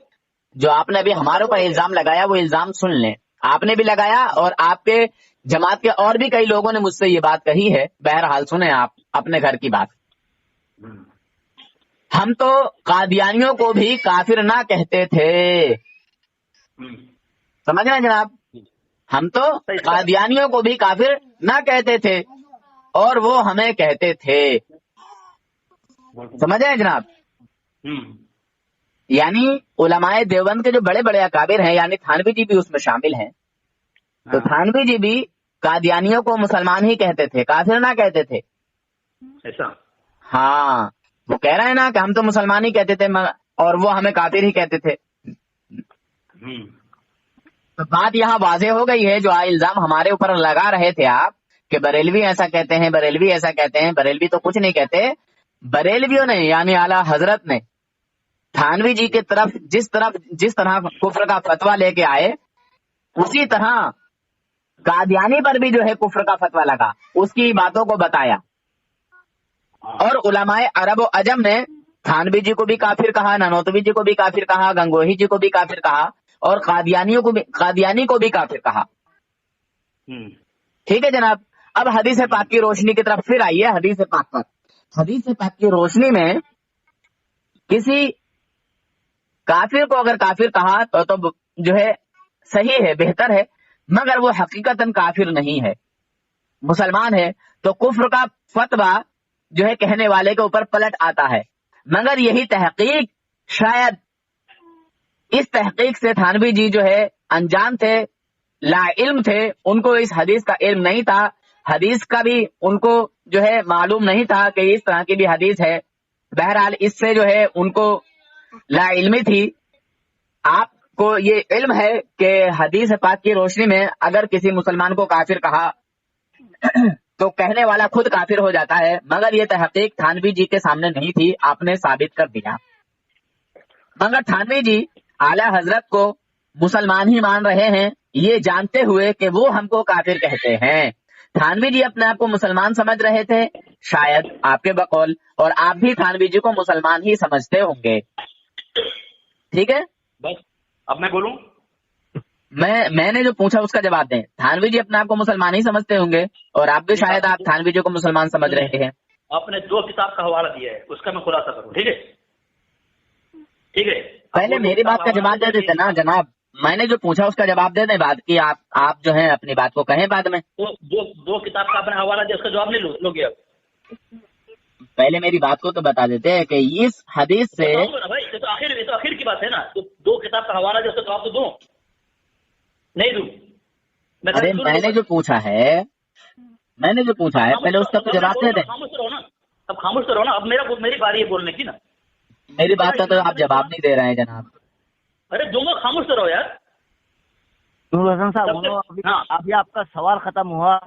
जो आपने अभी हमारे ऊपर इल्जाम लगाया वो इल्जाम सुन लें। आपने भी लगाया और आपके जमात के और भी कई लोगों ने मुझसे ये बात कही है। बहरहाल सुने आप अपने घर की बात। हम तो कादियानियों को भी काफिर ना कहते थे, समझ रहे हैं जनाब? हम तो कादियानियों को भी काफिर ना कहते थे और वो हमें कहते थे, समझ रहे हैं जनाब? यानी उलमाए देवबंद के जो बड़े बड़े अकाबिर हैं, यानी थानवी जी भी उसमें शामिल हैं। तो थानवी जी भी कादियानियों को मुसलमान ही कहते थे, काफिर ना कहते थे। ऐसा? हाँ, वो कह रहे हैं ना कि हम तो मुसलमान ही कहते थे और वो हमें काफिर ही कहते थे। तो बात यहाँ वाज़ेह हो गई है। जो इल्जाम हमारे ऊपर लगा रहे थे आप कि बरेलवी ऐसा कहते हैं, बरेलवी ऐसा कहते हैं, बरेलवी तो कुछ नहीं कहते। बरेलवियों ने यानी आला हजरत ने थानवी जी की तरफ जिस तरह कुफ्र का फतवा लेके आए, उसी तरह कादियानी पर भी जो है कुफ्र का फतवा लगा, उसकी बातों को बताया। और उलमाए अरब और अजम ने थानवी जी को भी काफिर कहा, ननौतवी जी को भी काफिर कहा, गंगोही जी को भी काफिर कहा, और कादियानी को भी काफिर कहा। ठीक है जनाब। अब हदीस पाक की रोशनी की तरफ फिर आइए। हदीस पाक पर, हदीस पाक की रोशनी में किसी काफिर को अगर काफिर कहा तो जो है सही है, बेहतर है, मगर वो हकीकतन काफिर नहीं है, मुसलमान है, तो कुफ्र का फतवा जो है कहने वाले के ऊपर पलट आता है। मगर यही तहकीक, शायद इस तहकीक से थानवी जी जो है अनजान थे, ला इल्म थे, उनको इस हदीस का इल्म नहीं था, हदीस का भी उनको जो है मालूम नहीं था कि इस तरह की भी हदीस है। बहरहाल इससे जो है उनको ला इल्मी थी। आपको ये इल्म है कि हदीस पाक की रोशनी में अगर किसी मुसलमान को काफिर कहा तो कहने वाला खुद काफिर हो जाता है, मगर ये तहकीक थानवी जी के सामने नहीं थी, आपने साबित कर दिया। मगर थानवी जी आला हजरत को मुसलमान ही मान रहे हैं, ये जानते हुए कि वो हमको काफिर कहते हैं। थानवी जी अपने आप को मुसलमान समझ रहे थे शायद, आपके बकौल, और आप भी थानवी जी को मुसलमान ही समझते होंगे। ठीक है, बस अब मैं बोलूं? میں نے جو پوچھا اس کا جواب دیں. تھانوی جی اپنے آپ کو مسلمان ہی سمجھتے ہوں گے اور آپ بھی شاید آپ تھانوی جی کو مسلمان سمجھ رہے ہیں. آپ نے 2 کتاب کا حوالہ دیا ہے اس کا میں خلاصہ کروں. ٹھیک ہے ٹھیک ہے. پہلے میری بات کا جواب دے دیتے نا جناب. میں نے جو پوچھا اس کا جواب دے دیں بعد کی. آپ جو ہیں اپنی بات کو کہیں بعد میں. دو کتاب کا آپ نے حوالہ دیا اس کا جواب نہیں لو گے آپ. پہلے میری بات کو تو بتا دیتے ہیں کہ اس حدیث سے بھائی یہ تو آخر کی بات ہے نا. 2 کتاب کا حوالہ دیا اس کا جواب تو دوں نہیں دوں. ارے میں نے جو پوچھا ہے پہلے اس کا تو جواب دے دیں. خاموش رہو نا. اب خاموش رہو نا. اب میری باری ہے بولنے کی نا. میری بات کا تو آپ جواب نہیں دے رہے ہیں جناب. ارے دوں گا. خاموش رہو یار. نور حسن صاحب ابھی آپ کا سوال ختم ہوا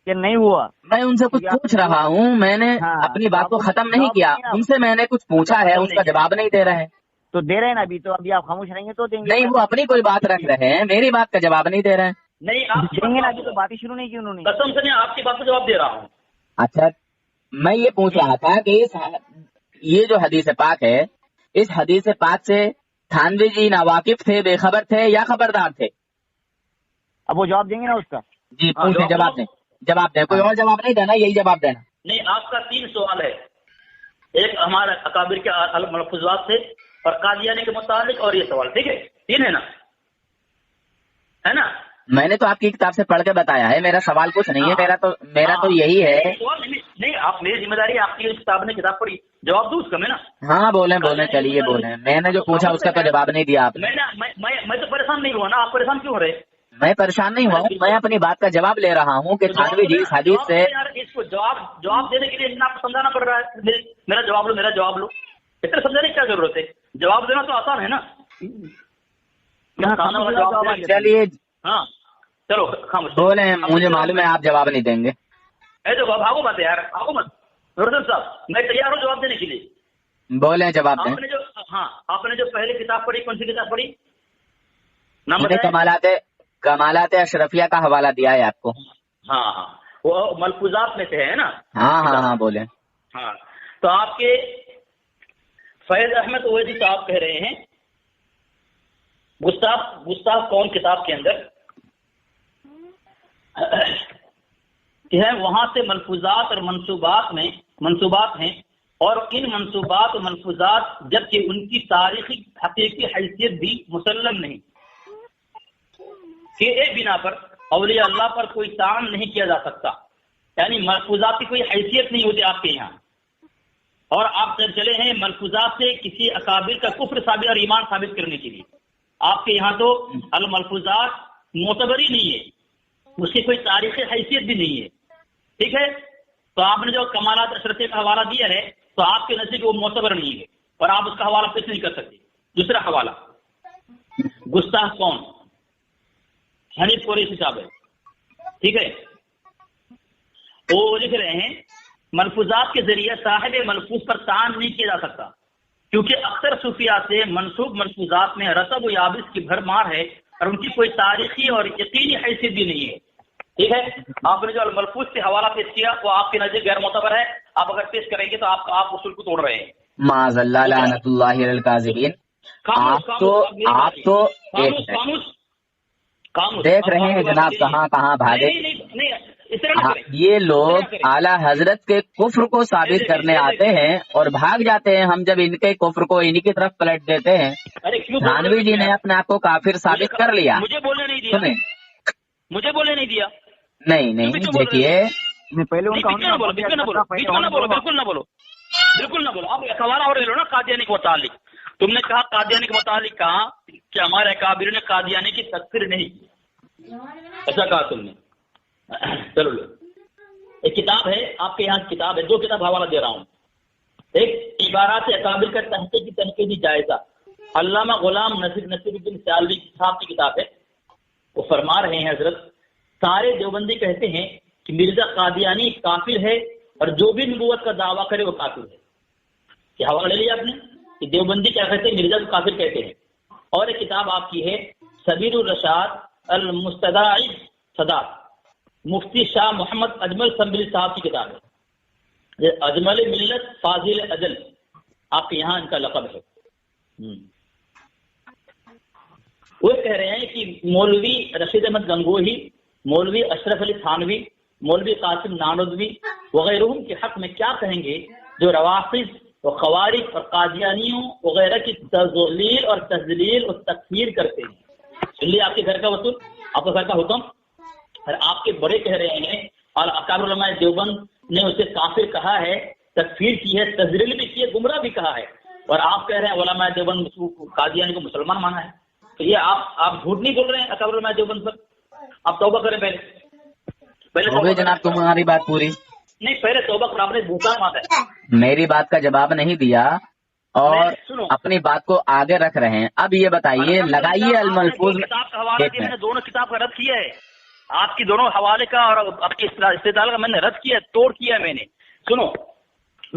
کہ نہیں ہوا؟ میں ان سے کچھ پوچھ رہا ہوں. میں نے اپنی بات کو ختم نہیں کیا. ان سے میں نے کچھ پوچھا ہے اس کا جواب نہیں دے رہے ہیں. تو دے رہے ہیں نا ابھی. تو ابھی آپ خاموش رہیں گے تو دیں گے. نہیں وہ اپنی کوئی بات رکھ رہے ہیں میری بات کا جواب نہیں دے رہے ہیں. نہیں آپ دیں گے نا. ابھی تو بات ہی شروع نہیں کی انہوں نے. قسم سے میں آپ کی بات کا جواب دے رہا ہوں. اچھا میں یہ پوچھ رہا تھا کہ یہ جو حدیث پاک ہے اس حدیث پاک سے تھانوی جی ناواقف تھے, بے خبر تھے یا خبردار تھے؟ اب وہ جواب دیں گے نا اس کا. جی پوچھیں. جواب دیں. کوئی اور جواب نہیں دینا, یہی جواب دینا. نہیں آپ کا 3 سوال ہے. ایک ہمارے اکابر کے ملفوظات سے اور قادیانی کے متعلق اور یہ سوال. ٹھیک ہے 3 ہے نا. میں نے تو آپ کی کتاب سے پڑھ کے بتایا ہے. میرا سوال کچھ نہیں ہے. میرا تو یہی ہے. نہیں آپ میری ذمہ داری آپ کی کتاب نے کتاب پڑھی جواب دوں اس کا میں نا. ہاں بولیں چلیے بولیں. میں نے جو پوچھا اس کا تو جواب نہیں دیا آپ نے. میں تو پریشان نہیں ہوا نا. آپ پریشان کیوں ہو رہے؟ میں پریشان نہیں ہوا. میں اپنی بات کا جواب لے رہا ہوں کہ تھانوی جی اس حدیث سے اس کو جواب دینے کے لیے آپ کو سمجھانا پڑ رہا ہے. میرا جواب لو. اتنا سمجھانے کی کیا ضرورت ہے؟ جواب دینا تو آسان ہے نا. چلیے ہاں چلو خاموش بولیں. مجھے معلوم ہے آپ جواب نہیں دیں گے. بھاگو مت یار. بھاگو مت. روشن صاحب میں تیار ہوں جواب دینے کے لیے. بولیں جواب دیں. آپ نے جو پہلے کتاب پڑھی کون سی کتاب پڑھی؟ کمالات اشرفیہ کا حوالہ دیا ہے آپ کو. ہاں وہ ملفوظات میں سے ہے نا. ہاں بولیں. ہاں تو آپ کے فیض احمد اویسی صاحب کہہ رہے ہیں گستاخ کون کتاب کے اندر ہے وہاں سے ملفوظات اور منصوبات ہیں اور ان منصوبات و ملفوظات جبکہ ان کی تاریخی حقیقی حیثیت بھی مسلم نہیں کہ ایک بنا پر اولیاء اللہ پر کوئی تعام نہیں کیا جا سکتا. یعنی ملفوظات کی کوئی حیثیت نہیں ہوتی آپ کے یہاں. اور آپ جب چلے ہیں ملفوظات سے کسی اکابر کا کفر ثابت اور ایمان ثابت کرنے کے لیے. آپ کے یہاں تو الملفوظات معتبر ہی نہیں ہے. اس کی کوئی تاریخی حیثیت بھی نہیں ہے. ٹھیک ہے. تو آپ نے جو کمالات اشرفیہ کا حوالہ دیا ہے تو آپ کے نزدیک وہ معتبر نہیں ہے اور آپ اس کا حوالہ پیش نہیں کر سکتے. دوسرا حوالہ گستاخ کون حنیف قریشی صاحب ہے. ٹھیک ہے. وہ لکھ رہے ہیں ملفوظات کے ذریعے صاحب ملفوظ پر تعان نہیں کیا جا سکتا کیونکہ اکثر صوفیہ سے منسوب ملفوظات میں رسب و یابس کی بھرمار ہے اور ان کی کوئی تاریخی اور یقینی حیثیت بھی نہیں ہے. ٹھیک ہے. آپ نے جو الملفوظ سے حوالہ پیش کیا وہ آپ کے نزدیک غیر معتبر ہے. آپ اگر پیش کریں گے تو آپ اصول کو توڑ رہے ہیں. معاذ اللہ لعنت اللہ علی الکاذبین. آپ تو دیکھ رہے ہیں جناب کہاں بھاگے. یہ لوگ اعلی حضرت کے کفر کو ثابت کرنے آتے ہیں اور بھاگ جاتے ہیں. ہم جب ان کے کفر کو انہی کی طرف پلٹ دیتے ہیں. تھانوی جی نے اپنے آپ کو کافر ثابت کر لیا. مجھے بولنے نہیں دیا. نہیں دیکھیے بالکل نہ بولو. آپ حوالہ اور لے لو نا قادیانی کے متعلق. تم نے کہا قادیانی کے متعلق کہا کہ ہمارے اکابر نے قادیانی کی تکفیر نہیں کی. ایسا کہا تم نے. چلو لو ایک کتاب ہے آپ کے یہاں کتاب ہے. 2 کتاب حوالہ دے رہا ہوں. ایک عبارات اکابر کا تحقیقی تنقیدی جائزہ علامہ غلام نصیر الدین سیالوی صاحب کی کتاب ہے. وہ فرما رہے ہیں حضرت سارے دیوبندی کہتے ہیں کہ مرزا قادیانی کافر ہے اور جو بھی نبوت کا دعویٰ کرے وہ کافر ہے. یہ حوالہ لے لیا آپ نے کہ دیوبندی کیا کہتے ہیں مرزا کو کافر کہتے ہیں. اور ایک کتاب آپ کی ہے سبیل الرشاد المستدعی صدا مفتی شاہ محمد اجمل سنبلی صاحب کی کتاب ہے. یہ اجمل ملت فاضل اجل آپ کے یہاں ان کا لقب ہے. وہ کہہ رہے ہیں کہ مولوی رشید احمد گنگوہی، مولوی اشرف علی تھانوی، مولوی قاسم نانوتوی وغیرہ کے حق میں کیا کہیں گے جو روافض اور خوارج اور قادیانیوں وغیرہ کی تضلیل اور تذلیل اور تکفیر کرتے ہیں؟ سن لیے آپ کے گھر کا وصول، آپ کے گھر کا حکم، اور آپ کے بڑے کہہ رہے ہیں اور اکابر علماء دیوبند نے اسے کافر کہا ہے، تکفیر کی ہے، تذلیل بھی کی ہے، گمراہ بھی کہا ہے، اور آپ کہہ رہے ہیں علماء دیوبند قادیانی کو مسلمان مانا ہے. تو یہ آپ جھوٹ نہیں بول رہے ہیں اکابر علماء دیوبند پر؟ آپ توبہ کریں پہلے ہو گئی جناب تمہاری بات پوری؟ نہیں، پہلے توبہ کرو، آپ نے بہتان مانگا ہے. میری بات کا جواب نہیں دیا اور اپنی بات کو آگے رکھ رہے ہیں. اب یہ بتائیے، لگائیے الملفوظ میں کتاب کا حوالہ دیا، میں نے دونوں کتاب کا رد کیا ہے، آپ کی دونوں حوالے کا اور آپ کی استدلال کا میں نے رد کیا، توڑ کیا میں نے. سنو،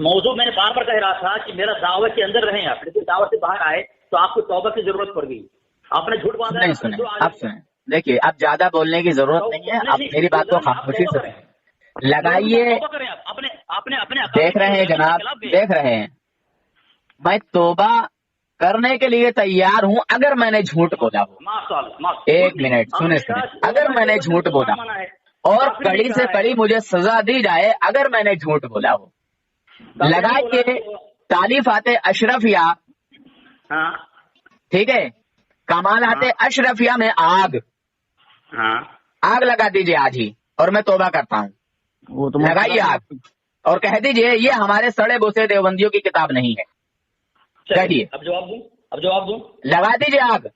موضوع میں نے بار بار کہہ رہا تھا کہ میرا دعوت کے اندر رہیں آپ، لیکن دعوت سے باہر آئے تو آپ کو توبہ کی ضرورت پڑ گئی، آپ نے جھوٹ باندھا. نہیں سنیں، اب سنیں، دیکھیے اب زیادہ بولنے کی ضرورت نہیں ہے، اب میری بات کو خاموشی سے لگائیے. دیکھ رہے ہیں جناب، دیکھ رہے ہیں، میں توبہ کرنے کے لیے تیار ہوں اگر میں نے جھوٹ بولا ہو. ایک منٹ سنیں، اگر میں نے جھوٹ بولا اور کڑی سے کڑی مجھے سزا دی جائے اگر میں نے جھوٹ بولا ہو. لگائیے تالیفات اشرفیہ، ٹھیک ہے، کمالات اشرفیہ میں آگ لگا دیجئے آج ہی، اور میں توبہ کرتا ہوں. لگائیے آگ اور کہہ دیجئے یہ ہمارے سڑے بوسے دیوبندیوں کی کتاب نہیں ہے. کہیے، اب جواب دوں، لگا دیجئے آگ.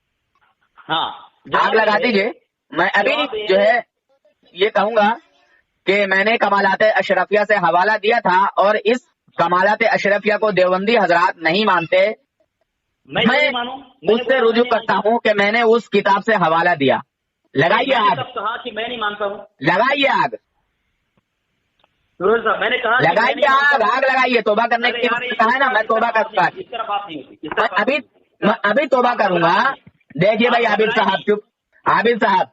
ہاں آگ لگا دیجئے. میں ابھی جو ہے یہ کہوں گا کہ میں نے کمالات اشرفیہ سے حوالہ دیا تھا، اور اس کمالات اشرفیہ کو دیوبندی حضرات نہیں مانتے. میں اس سے رجوع کرتا ہوں کہ میں نے اس کتاب سے حوالہ دیا. لگائیے آگ. کہا کہ میں نہیں مانتا ہوں. لگائیے آگ، میں نے کہا لگائیے آگ، آگ لگائیے. توبہ کرنے کے لیے کہا ہے نا، میں توبہ کروں اس طرح بات نہیں ہوتی. میں ابھی توبہ کروں گا. دیکھیے بھائی عابد صاحب، چپ، عابد صاحب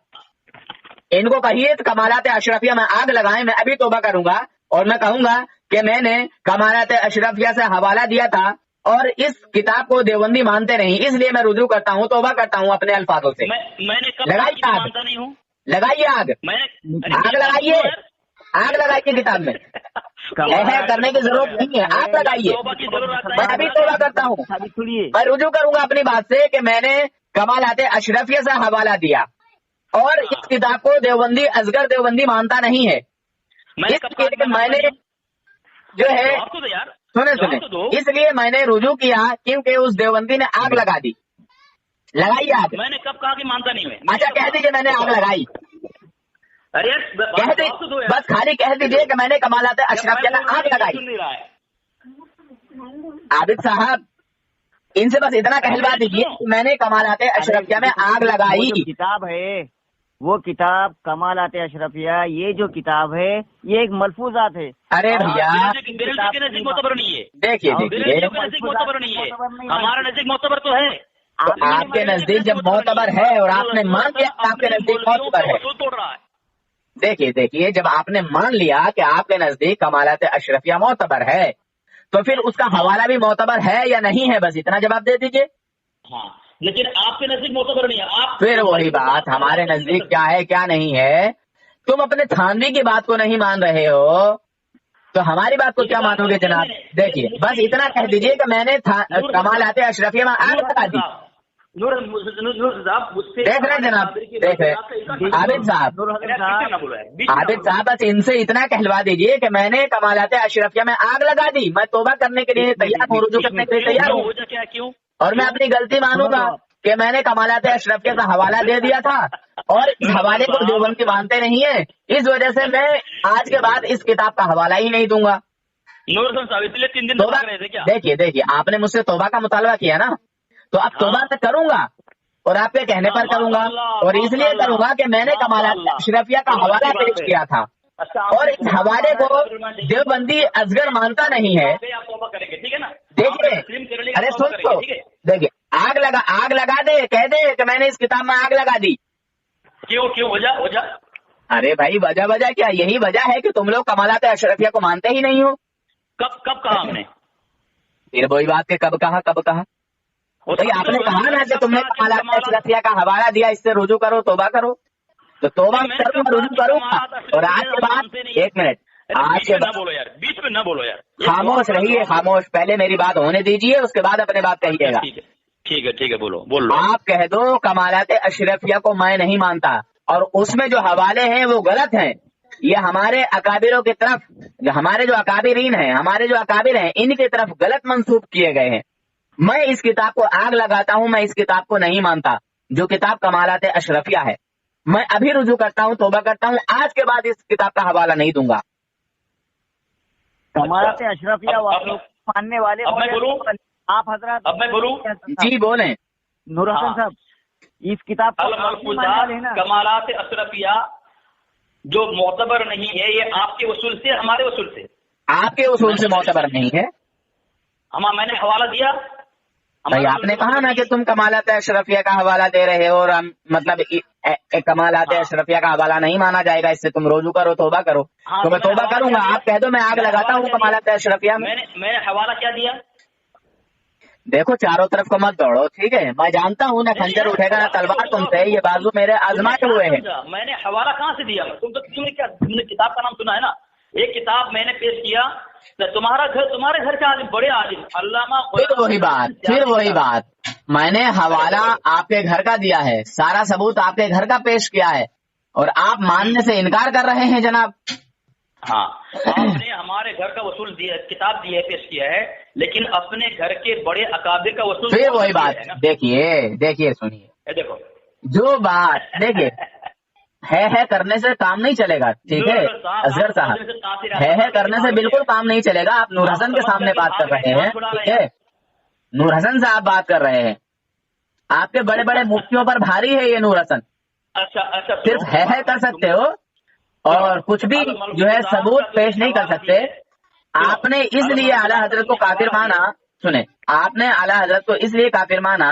ان کو کہیے کمالات اشرفیہ میں آگ لگائیں. میں ابھی توبہ کروں گا اور میں کہوں گا کہ میں نے کمالات اشرفیہ سے حوالہ دیا تھا اور اس کتاب کو دیوبندی مانتے نہیں، اس لیے میں رجوع کرتا ہوں، توبہ کرتا ہوں اپنے الفاظوں سے. لگائیے آگ، لگائیے آگ، آگ لگائیے، آگ لگائیے کتاب میں. ایسا کرنے کی ضرورت نہیں ہے، آگ لگائیے. میں ابھی توبہ کرتا ہوں، میں رجوع کروں گا اپنی بات سے کہ میں نے کمالات اشرفیہ سے حوالہ دیا اور اس کتاب کو دیوبندی اصغر دیوبندی مانتا نہیں ہے. میں نے جو ہے سنیں، اس لیے میں نے رجوع کیا کیونکہ اس دیوبندی نے آگ لگا دی. لگائیے آگ. میں نے کب کہا کہ مانتا نہیں ہوں؟ اچھا کہہ دیجیے میں نے آگ لگائی. کہہ دیجیے، بس خالی کہہ دیجیے کہ میں نے کمالات اشرفیہ میں آگ لگائی. عابد صاحب ان سے بس اتنا کہلوا دیجیے کہ میں نے کمالات اشرفیہ میں آگ لگائی. کتاب ہے وہ کتاب کمالات اشرفیہ، یہ جو کتاب ہے یہ ایک ملفوظات ہے. ارے بھیا معتبر نہیں ہے. دیکھیے معتبر نہیں ہے، ہمارا نزدیک معتبر تو ہے. آپ کے نزدیک جب معتبر ہے اور آپ نے مان لیا آپ کے نزدیک معتبر ہے. توڑ رہا ہے. دیکھیے جب آپ نے مان لیا کہ آپ کے نزدیک کمالات اشرفیہ معتبر ہے تو پھر اس کا حوالہ بھی معتبر ہے یا نہیں ہے، بس اتنا جواب دے دیجیے. ہاں، لیکن آپ کے نزدیک معتبر نہیں ہے. آپ پھر وہی بات، ہمارے نزدیک کیا ہے کیا نہیں ہے. تم اپنے تھانوی کی بات کو نہیں مان رہے ہو تو ہماری بات کو کیا مانو گے جناب. دیکھیے بس اتنا کہہ دیجیے کہ میں نے کمالات اشرفیہ میں آگ لگا دی. دیکھ رہے جناب، دیکھ رہے عابد صاحب، عابد صاحب بس ان سے اتنا کہلوا دیجیے کہ میں نے کمالات اشرفیہ میں آگ لگا دی. میں توبہ کرنے کے لیے تیار ہوں، رجوع کرنے کے لیے تیار ہوں، اور میں اپنی غلطی مانوں گا کہ میں نے کمالات اشرفیہ کا حوالہ دے دیا تھا اور اس حوالے کو دیوبندی مانتے نہیں ہیں. اس وجہ سے میں آج کے بعد اس کتاب کا حوالہ ہی نہیں دوں گا. دیکھیے آپ نے مجھ سے توبہ کا مطالبہ کیا نا، تو اب توبہ میں کروں گا اور آپ کے کہنے پر کروں گا، اور اس لیے کروں گا کہ میں نے کمالات اشرفیہ کا حوالہ پیش کیا تھا اور اس حوالے کو دیوبندی اصغر مانتا نہیں ہے. دیکھیے ارے سن تو، دیکھیے آگ لگا دے، کہہ دے کہ میں نے اس کتاب میں آگ لگا دی. کیوں وجہ؟ ارے بھائی وجہ کیا، یہی وجہ ہے کہ تم لوگ کمالات اشرفیہ کو مانتے ہی نہیں ہو. کب کہا ہم نے؟ پھر وہی بات کہ کب کہا. भाई आपने कहा ना कि तुमने कमालात अशरफिया का हवाला दिया, इससे रुजू करो, तौबा करो, तो तौबा करूँ, रुजू करूँगा। और आज के बाद, एक मिनट, आज के बाद बोलो यार, बीच में ना बोलो यार, खामोश रहिए, खामोश, पहले मेरी बात होने दीजिए, उसके बाद अपने बात कहिएगा। ठीक है, बोलो बोल लो। आप कह दो कमालात अशरफिया को मैं नहीं मानता और उसमें जो हवाले हैं वो गलत हैं, ये हमारे अकाबिरों की तरफ, हमारे जो अकाबिरीन हैं, हमारे जो अकाबिर हैं, इनकी तरफ गलत मंसूब किए गए हैं। मैं इस किताब को आग लगाता हूं, मैं इस किताब को नहीं मानता, जो किताब कमालात अशरफिया है। मैं अभी रुजू करता हूं, तौबा करता हूं, आज के बाद इस किताब का हवाला नहीं दूंगा। कमालात अशरफिया वालों मानने वाले, अब मैं बोलूं? आप हजरत, अब मैं बोलूं? जी बोलें। नूर हसन साहब, इस किताब को अल-मलफूज़ात कमालात अशरफिया जो मोतबर नहीं है, ये आपके उसूल से, हमारे उसूल से, आपके उसूल से मोतबर नहीं है। मैंने हवाला दिया। भाई आपने कहा ना कि तुम कमालात अशरफिया का हवाला दे रहे हो, और हम मतलब कमालात अशरफिया का हवाला नहीं माना जाएगा, इससे तुम रोजू करो, तौबा करो। तो मैं तौबा करूंगा, आप कह दो मैं आग लगाता हूँ कमालात अशरफिया में। मैंने हवाला क्या दिया? देखो चारों तरफ को मत दौड़ो, ठीक है? मैं जानता हूँ ना खंजर उठेगा ना तलवार तुमसे, ये बाजू मेरे आजमाए हुए हैं। मैंने हवाला कहाँ से दिया? तुमने किताब का नाम सुना है ना? एक किताब मैंने पेश किया, तो तुम्हारे घर के आलिम, बड़े आलिम अल्लामा, फिर वही बात, मैंने हवाला आपके घर का दिया है, सारा सबूत आपके घर का पेश किया है, और आप मानने से इनकार कर रहे हैं जनाब। हाँ, आपने हमारे घर का वसूल दिया, किताब दी है, पेश किया है, लेकिन अपने घर के बड़े अकाबिर का वसूल। फिर वही बात, देखिए सुनिए, देखो जो बात, देखिए है करने से काम नहीं चलेगा, ठीक है असगर साहब, है करने से बिल्कुल काम नहीं चलेगा। आप नूर हसन के सामने बात कर रहे हैं, ठीक है? नूर हसन से आप बात कर रहे हैं, आपके बड़े बड़े मुफ्तियों पर भारी है ये नूर हसन। अच्छा, सिर्फ है कर सकते हो और कुछ भी जो है सबूत पेश नहीं कर सकते। आपने इसलिए आला हजरत को काफिर माना, सुने, आपने आला हजरत को इसलिए काफिर माना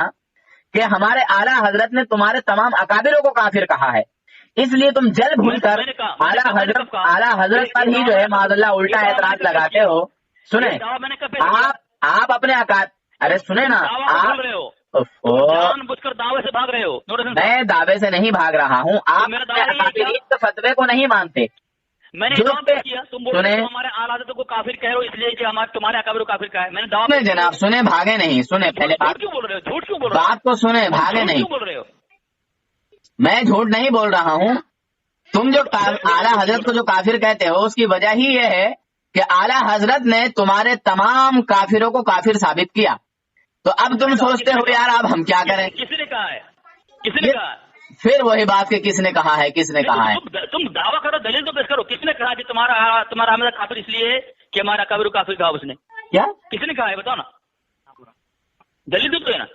कि हमारे आला हजरत ने तुम्हारे तमाम अकाबिरों को काफिर कहा है, इसलिए तुम जल भूल कर आला हजरत पर ही जो है मादल्ला उल्टा एतराज लगाते हो। सुने, आप अपने अरे सुने ना, आप जानबूझकर दावे से भाग रहे हो। मैं दावे से नहीं भाग रहा हूँ, आप अकाबिरीन के फतवे को नहीं मानते। मैंने किया, तुम बोल रहे हो हमारे आला हजरत को काफिर कह रहे हो, इसलिए कि हमारे तुम्हारे अकाबिर को काफिर कहा है। मैंने दावा जनाब, सुने, भागे नहीं, सुने, पहले बात क्यों बोल रहे हो? झूठ क्यों बोल रहे हो? बात को सुने, भागे नहीं, बोल रहे हो? मैं झूठ नहीं बोल रहा हूँ। तुम जो आला हजरत को जो काफिर कहते हो, उसकी वजह ही ये है कि आला हजरत ने तुम्हारे तमाम काफिरों को काफिर साबित किया। तो अब तुम सोचते हो यार अब हम क्या करें? किसने कहा है? किसने कहा? फिर वही बात कि किसने कहा है, किसने कहा है? तुम दावा करो, दलील तो पेश करो। किसने कहा कि तुम्हारा हमें काफिर इसलिए है कि हमारा काफिर काफिर कहा उसने? क्या किसने कहा है, बताओ ना, दलील तो है ना।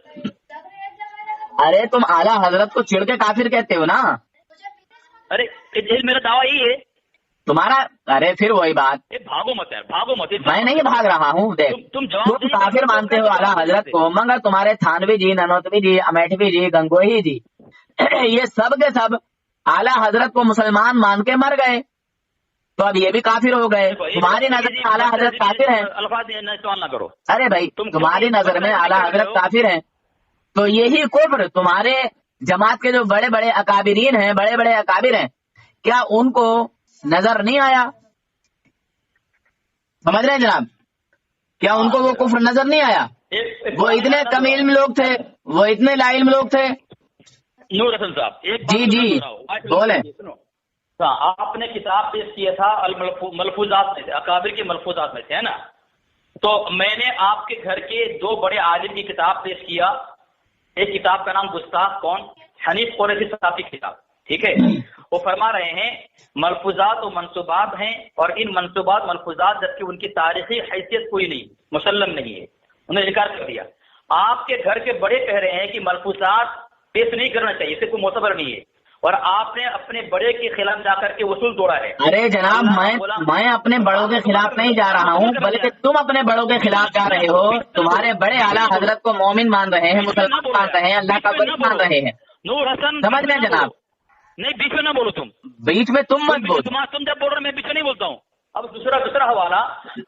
अरे तुम आला हजरत को चिढ़ के काफिर कहते हो ना। अरे मेरा दावा यही है तुम्हारा। अरे फिर वही बात, भागो मत यार, भागो मत। मैं नहीं भाग रहा हूँ। देख, तुम काफिर मानते हो आला हजरत को, मगर तुम्हारे थानवी जी, ननौतवी जी, अमेठवी जी, गंगोही जी, ये सब के सब आला हजरत को मुसलमान मान के मर गए, तो अब ये भी काफिर हो गए। तुम्हारी नजर में आला हजरत काफिर है? अल्फाज इस्तेमाल ना करो। अरे भाई, तुम्हारी नजर में आला हजरत काफिर है, तो यही कुफ्र तुम्हारे जमात के जो बड़े बड़े अकाबिरीन हैं, बड़े बड़े अकाबिर हैं, क्या उनको नजर नहीं आया? समझ रहे हैं जनाब? क्या उनको वो कुफ्र नजर नहीं आया? वो इतने कम इल्म लोग थे, वो इतने लाइल्म लोग थे। नूर हसन साहब, जी बोले। आपने किताब पेश किया था मलफूजात में, अकाबिर के मलफूजात में थे, है ना? तो मैंने आपके घर के दो बड़े आलिम की किताब पेश किया। एक किताब का नाम गुस्ताख कौन, हनीफ कुरैशी साहब की किताब, ठीक है? वो फरमा रहे हैं मलफूजात और मंसूबात हैं, और इन मंसूबात मलफूजात जबकि उनकी तारीखी हैसियत कोई नहीं, मुसल्लम नहीं है, उन्हें इनकार कर दिया। आपके घर के बड़े कह रहे हैं कि मलफूजात पेश नहीं करना चाहिए, इससे कोई मोतबर नहीं है, और आपने अपने बड़े के खिलाफ जाकर के वसूल तोड़ा है। अरे जनाब, मैं अपने बड़ों के खिलाफ नहीं जा रहा हूँ, बल्कि तुम अपने बड़ों के खिलाफ जा रहे हो। तुम्हारे बड़े आला हजरत को मोमिन मान रहे हैं, मुसलमान मान रहे हैं, अल्लाह का वली मान रहे हैं। नूर हसन, समझ रहे हैं जनाब? नहीं, बीच में ना बोलो तुम, बीच में तुम मत बोलो। तुम जब बोल रहे मैं बीच में नहीं बोलता हूँ। अब दूसरा हवाला,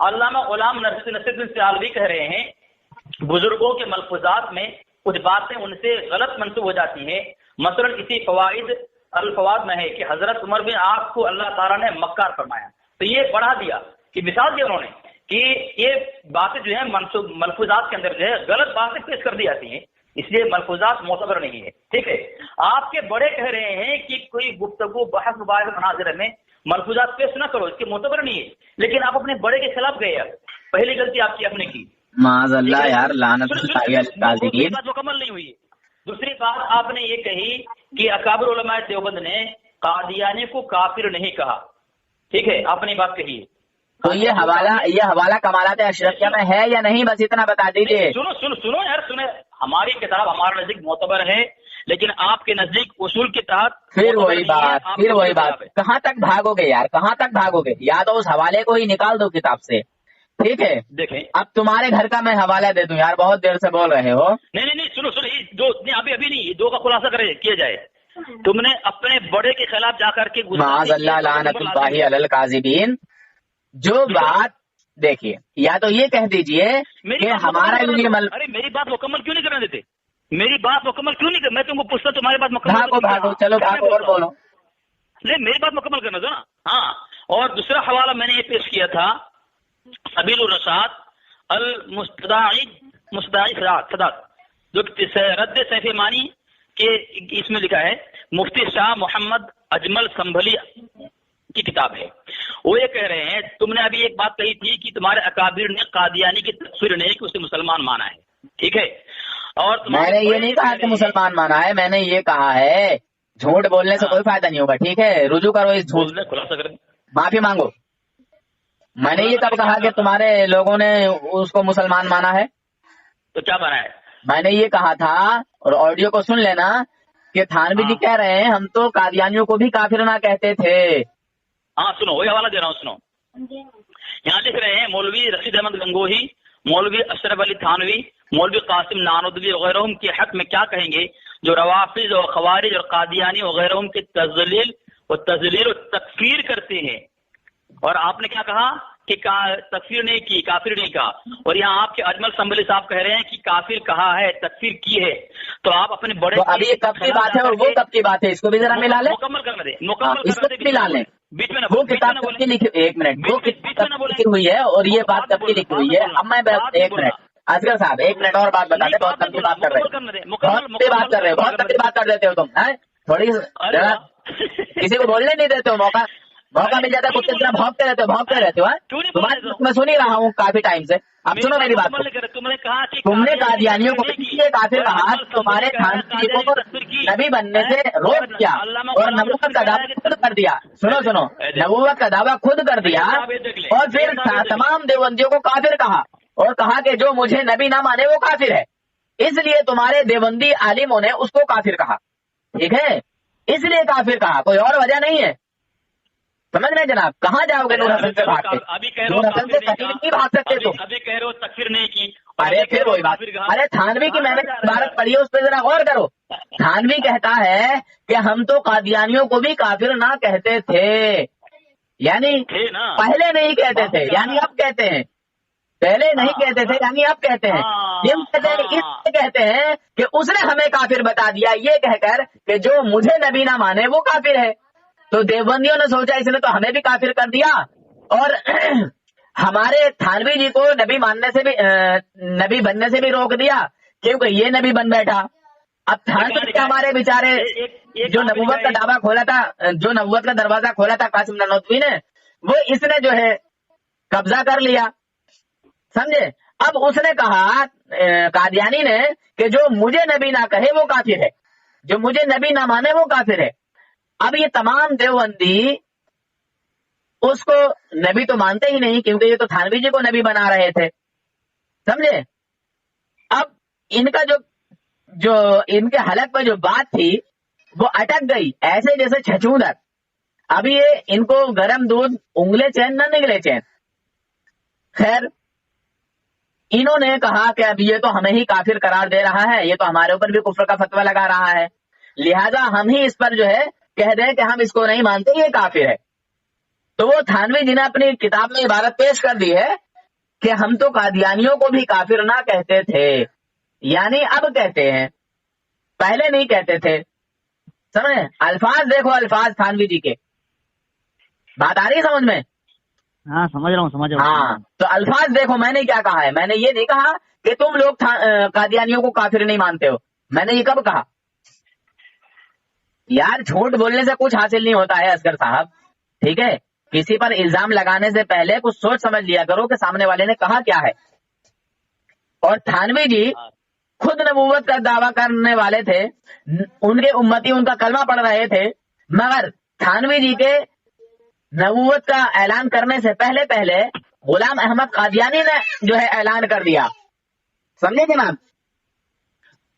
अल्लामा गुलाम नसीरुद्दीन सियालवी कह रहे हैं बुजुर्गों के मलफूजात में कुछ बातें उनसे गलत मंसूब हो जाती हैं। मसलन इसी अल्फवाद में है कि हजरत उमर बिन आस को अल्लाह ताला ने मक्कार फरमाया, तो ये बढ़ा दिया कि मिसाल दी उन्होंने कि ये बातें जो है मलफूजात के अंदर जो है गलत बातें पेश कर दी जाती हैं, इसलिए मलफूजात मोतबर नहीं है। ठीक है, आपके बड़े कह रहे हैं कि कोई गुफ्तगू बहस मुबाहिस मुनाज़रे में मलफूजात पेश ना करो, इसके मोतबर नहीं है, लेकिन आप अपने बड़े के खिलाफ गए। पहली गलती आपकी आपने की, माज़अल्लाह यार, लानत बात मुकम्मल नहीं हुई। दूसरी बात आपने ये कही कि अकाबिर उलमा देवबंद ने कादियानी को काफिर नहीं कहा। ठीक है, आपने बात कही। तो ये हवाला कमालात अशरफिया में है या नहीं, बस इतना बता दीजिए। सुनो यार, सुने, हमारी किताब हमारे नजदीक मोतबर है, लेकिन आपके नजदीक उसूल के तहत फिर वही बात कहाँ तक भागोगे यार, कहाँ तक भागोगे? या तो उस हवाले को ही निकाल दो किताब से। ठीक है, देखें, अब तुम्हारे घर का मैं हवाला दे दूं यार, बहुत देर से बोल रहे हो। नहीं, सुनो, अभी नहीं, दो का खुलासा किया जाए। तुमने अपने बड़े के खिलाफ जाकर के माज़अल्लाह लानतुल्लाहि अलल काज़िबीन, जो बात देखिए, या तो ये कह दीजिए कि हमारा अरे मेरी बात मुकम्मल क्यों नहीं करने देते? मेरी बात मुकम्मल क्यों नहीं कर? मैं तुमको पूछता तुम्हारी बात मुकम्मल भागो, चलो भागो और बोलो। नहीं, मेरी बात मुकम्मल करना दो ना। हाँ, और दूसरा हवाला मैंने ये पेश किया था, सबीलुर रशाद अल मुस्तदाई सदात, जो रद्द सैफ मानी के इसमें लिखा है, मुफ्ती शाह मोहम्मद अजमल संभली की किताब है। वो ये कह रहे हैं, तुमने अभी एक बात कही थी कि तुम्हारे अकाबिर ने कादियानी की तकफीर नहीं कि उसे मुसलमान माना है। ठीक है, और मैंने ये नहीं कहा कि मुसलमान माना है, मैंने ये कहा है झूठ बोलने से कोई फायदा नहीं होगा। ठीक है, रुजू करो इस झूठ, खुलासा करें, माफी मांगो। मैंने ये कब कहा कि तुम्हारे लोगों ने उसको मुसलमान माना है? तो क्या माना है? मैंने ये कहा था, और ऑडियो को सुन लेना, कि थानवी जी कह रहे हैं हम तो कादियानियों को भी काफिर ना कहते थे। हाँ, सुनो, वही हवाला दे रहा हूँ, सुनो। यहाँ लिख रहे हैं, मौलवी रशीद अहमद गंगोही, मौलवी अशरफ अली थानवी, मौलवी कासिम नानोदवी वगैरह के हक में क्या कहेंगे, जो रवाफिज और खवारिज और कादियानी वगैरह के तजलील और तकफीर करते हैं। और आपने क्या कहा कि तकफीर नहीं की, काफिर नहीं कहा, और यहाँ आपके अजमल संभली साहब कह रहे हैं कि काफिर कहा है, तकफीर की है। तो आप अपने बड़े, तो अभी ये कब की बात है और वो कब की बात है, इसको भी जरा मिला लें, मुकम्मल करने दे, इसको मिला लें। बीच में वो किताब कब की लिखी, एक मिनट, वो किताब लिखी हुई है और ये बात कब की लिखी हुई है? अब मैं एक मिनट, असगर साहब एक मिनट और बात बताते, बहुत लंबी बात कर रहे हो, बहुत लंबी बात कर देते हो तुम, है थोड़ी किसी को बोलने नहीं देते हो, मौका मिल जाता है कुछ इतना भौंकते रहते हो। तुम्हारी मैं सुन ही रहा हूँ काफी टाइम से। अब सुनो मेरी बात, तुमने कादियानियों को इसलिए काफिर कहा, तुम्हारे थानवी को नबी बनने से रोक दिया और नबूवत का दावा खुद कर दिया। सुनो, नबूवत का दावा खुद कर दिया, और फिर तमाम देवबंदियों को काफिर कहा और कहा कि जो मुझे नबी ना माने वो काफिर है। इसलिए तुम्हारे देवबंदी आलिमों ने उसको काफिर कहा। ठीक है, इसलिए काफिर कहा, कोई और वजह नहीं है। समझ रहे जनाब, कहाँ जाओगे नूर हसन से भाग के? नूर हसन से कहीं नहीं भाग सकते तुम। अभी कह रहे हो तकफीर नहीं की, अरे फिर वही बात, अरे थानवी की मैंने इबारत पढ़ी है, उस पर जरा गौर करो। थानवी कहता है कि हम तो कादियानियों को भी काफिर ना कहते थे, यानी पहले नहीं कहते थे, यानी अब कहते हैं। पहले नहीं कहते थे यानी अब कहते हैं। क्यों कहते हैं? इसलिए कहते हैं कि उसने हमें काफिर बता दिया, ये कहकर कि जो मुझे नबी ना माने वो काफिर है। तो देवबंदियों ने सोचा इसने तो हमें भी काफिर कर दिया, और हमारे थानवी जी को नबी मानने से भी, नबी बनने से भी रोक दिया, क्योंकि ये नबी बन बैठा। अब थानवी के हमारे बेचारे जो नबूवत का दावा खोला था, जो नबूवत का दरवाजा खोला था कासिम नानोतवी ने, वो इसने जो है कब्जा कर लिया, समझे। अब उसने कहा कादियानी ने कि जो मुझे नबी ना कहे वो काफिर है, जो मुझे नबी ना माने वो काफिर है। अब ये तमाम देवबंदी उसको नबी तो मानते ही नहीं, क्योंकि ये तो थानवी जी को नबी बना रहे थे, समझे। अब इनका जो इनके हलक पर जो बात थी वो अटक गई, ऐसे जैसे छछूंदर। अब ये इनको गरम दूध उंगले चैन न निकले चैन। खैर, इन्होंने कहा कि अब ये तो हमें ही काफिर करार दे रहा है, ये तो हमारे ऊपर भी कुफ्र का फतवा लगा रहा है, लिहाजा हम ही इस पर जो है कह दें कि हम इसको नहीं मानते, ये काफिर है। तो वो थानवी जी ने अपनी किताब में इबारत पेश कर दी है कि हम तो कादियानियों को भी काफिर ना कहते थे। یعنی اب کہتے ہیں، پہلے نہیں کہتے تھے. سمجھے؟ الفاظ دیکھو، الفاظ تھانوی جی کے. بات آ رہی ہے سمجھ میں؟ ہاں سمجھ رہا ہوں. ہاں تو الفاظ دیکھو، میں نے کیا کہا ہے. میں نے یہ نہیں کہا کہ تم لوگ قادیانیوں کو کافر نہیں مانتے ہو. میں نے یہ کب کہا؟ یار جھوٹ بولنے سے کچھ حاصل نہیں ہوتا ہے اصغر صاحب، ٹھیک ہے؟ کسی پر الزام لگانے سے پہلے کچھ سوچ سمجھ لیا کرو کہ سامنے والے نے کہا کیا ہے. اور تھانوی جی خود نبوت کا دعویٰ کرنے والے تھے، ان کے امتی ان کا کلمہ پڑھ رہے تھے، مگر تھانوی جی کے نبوت کا اعلان کرنے سے پہلے غلام احمد قادیانی نے جو ہے اعلان کر دیا. سمجھے جناب؟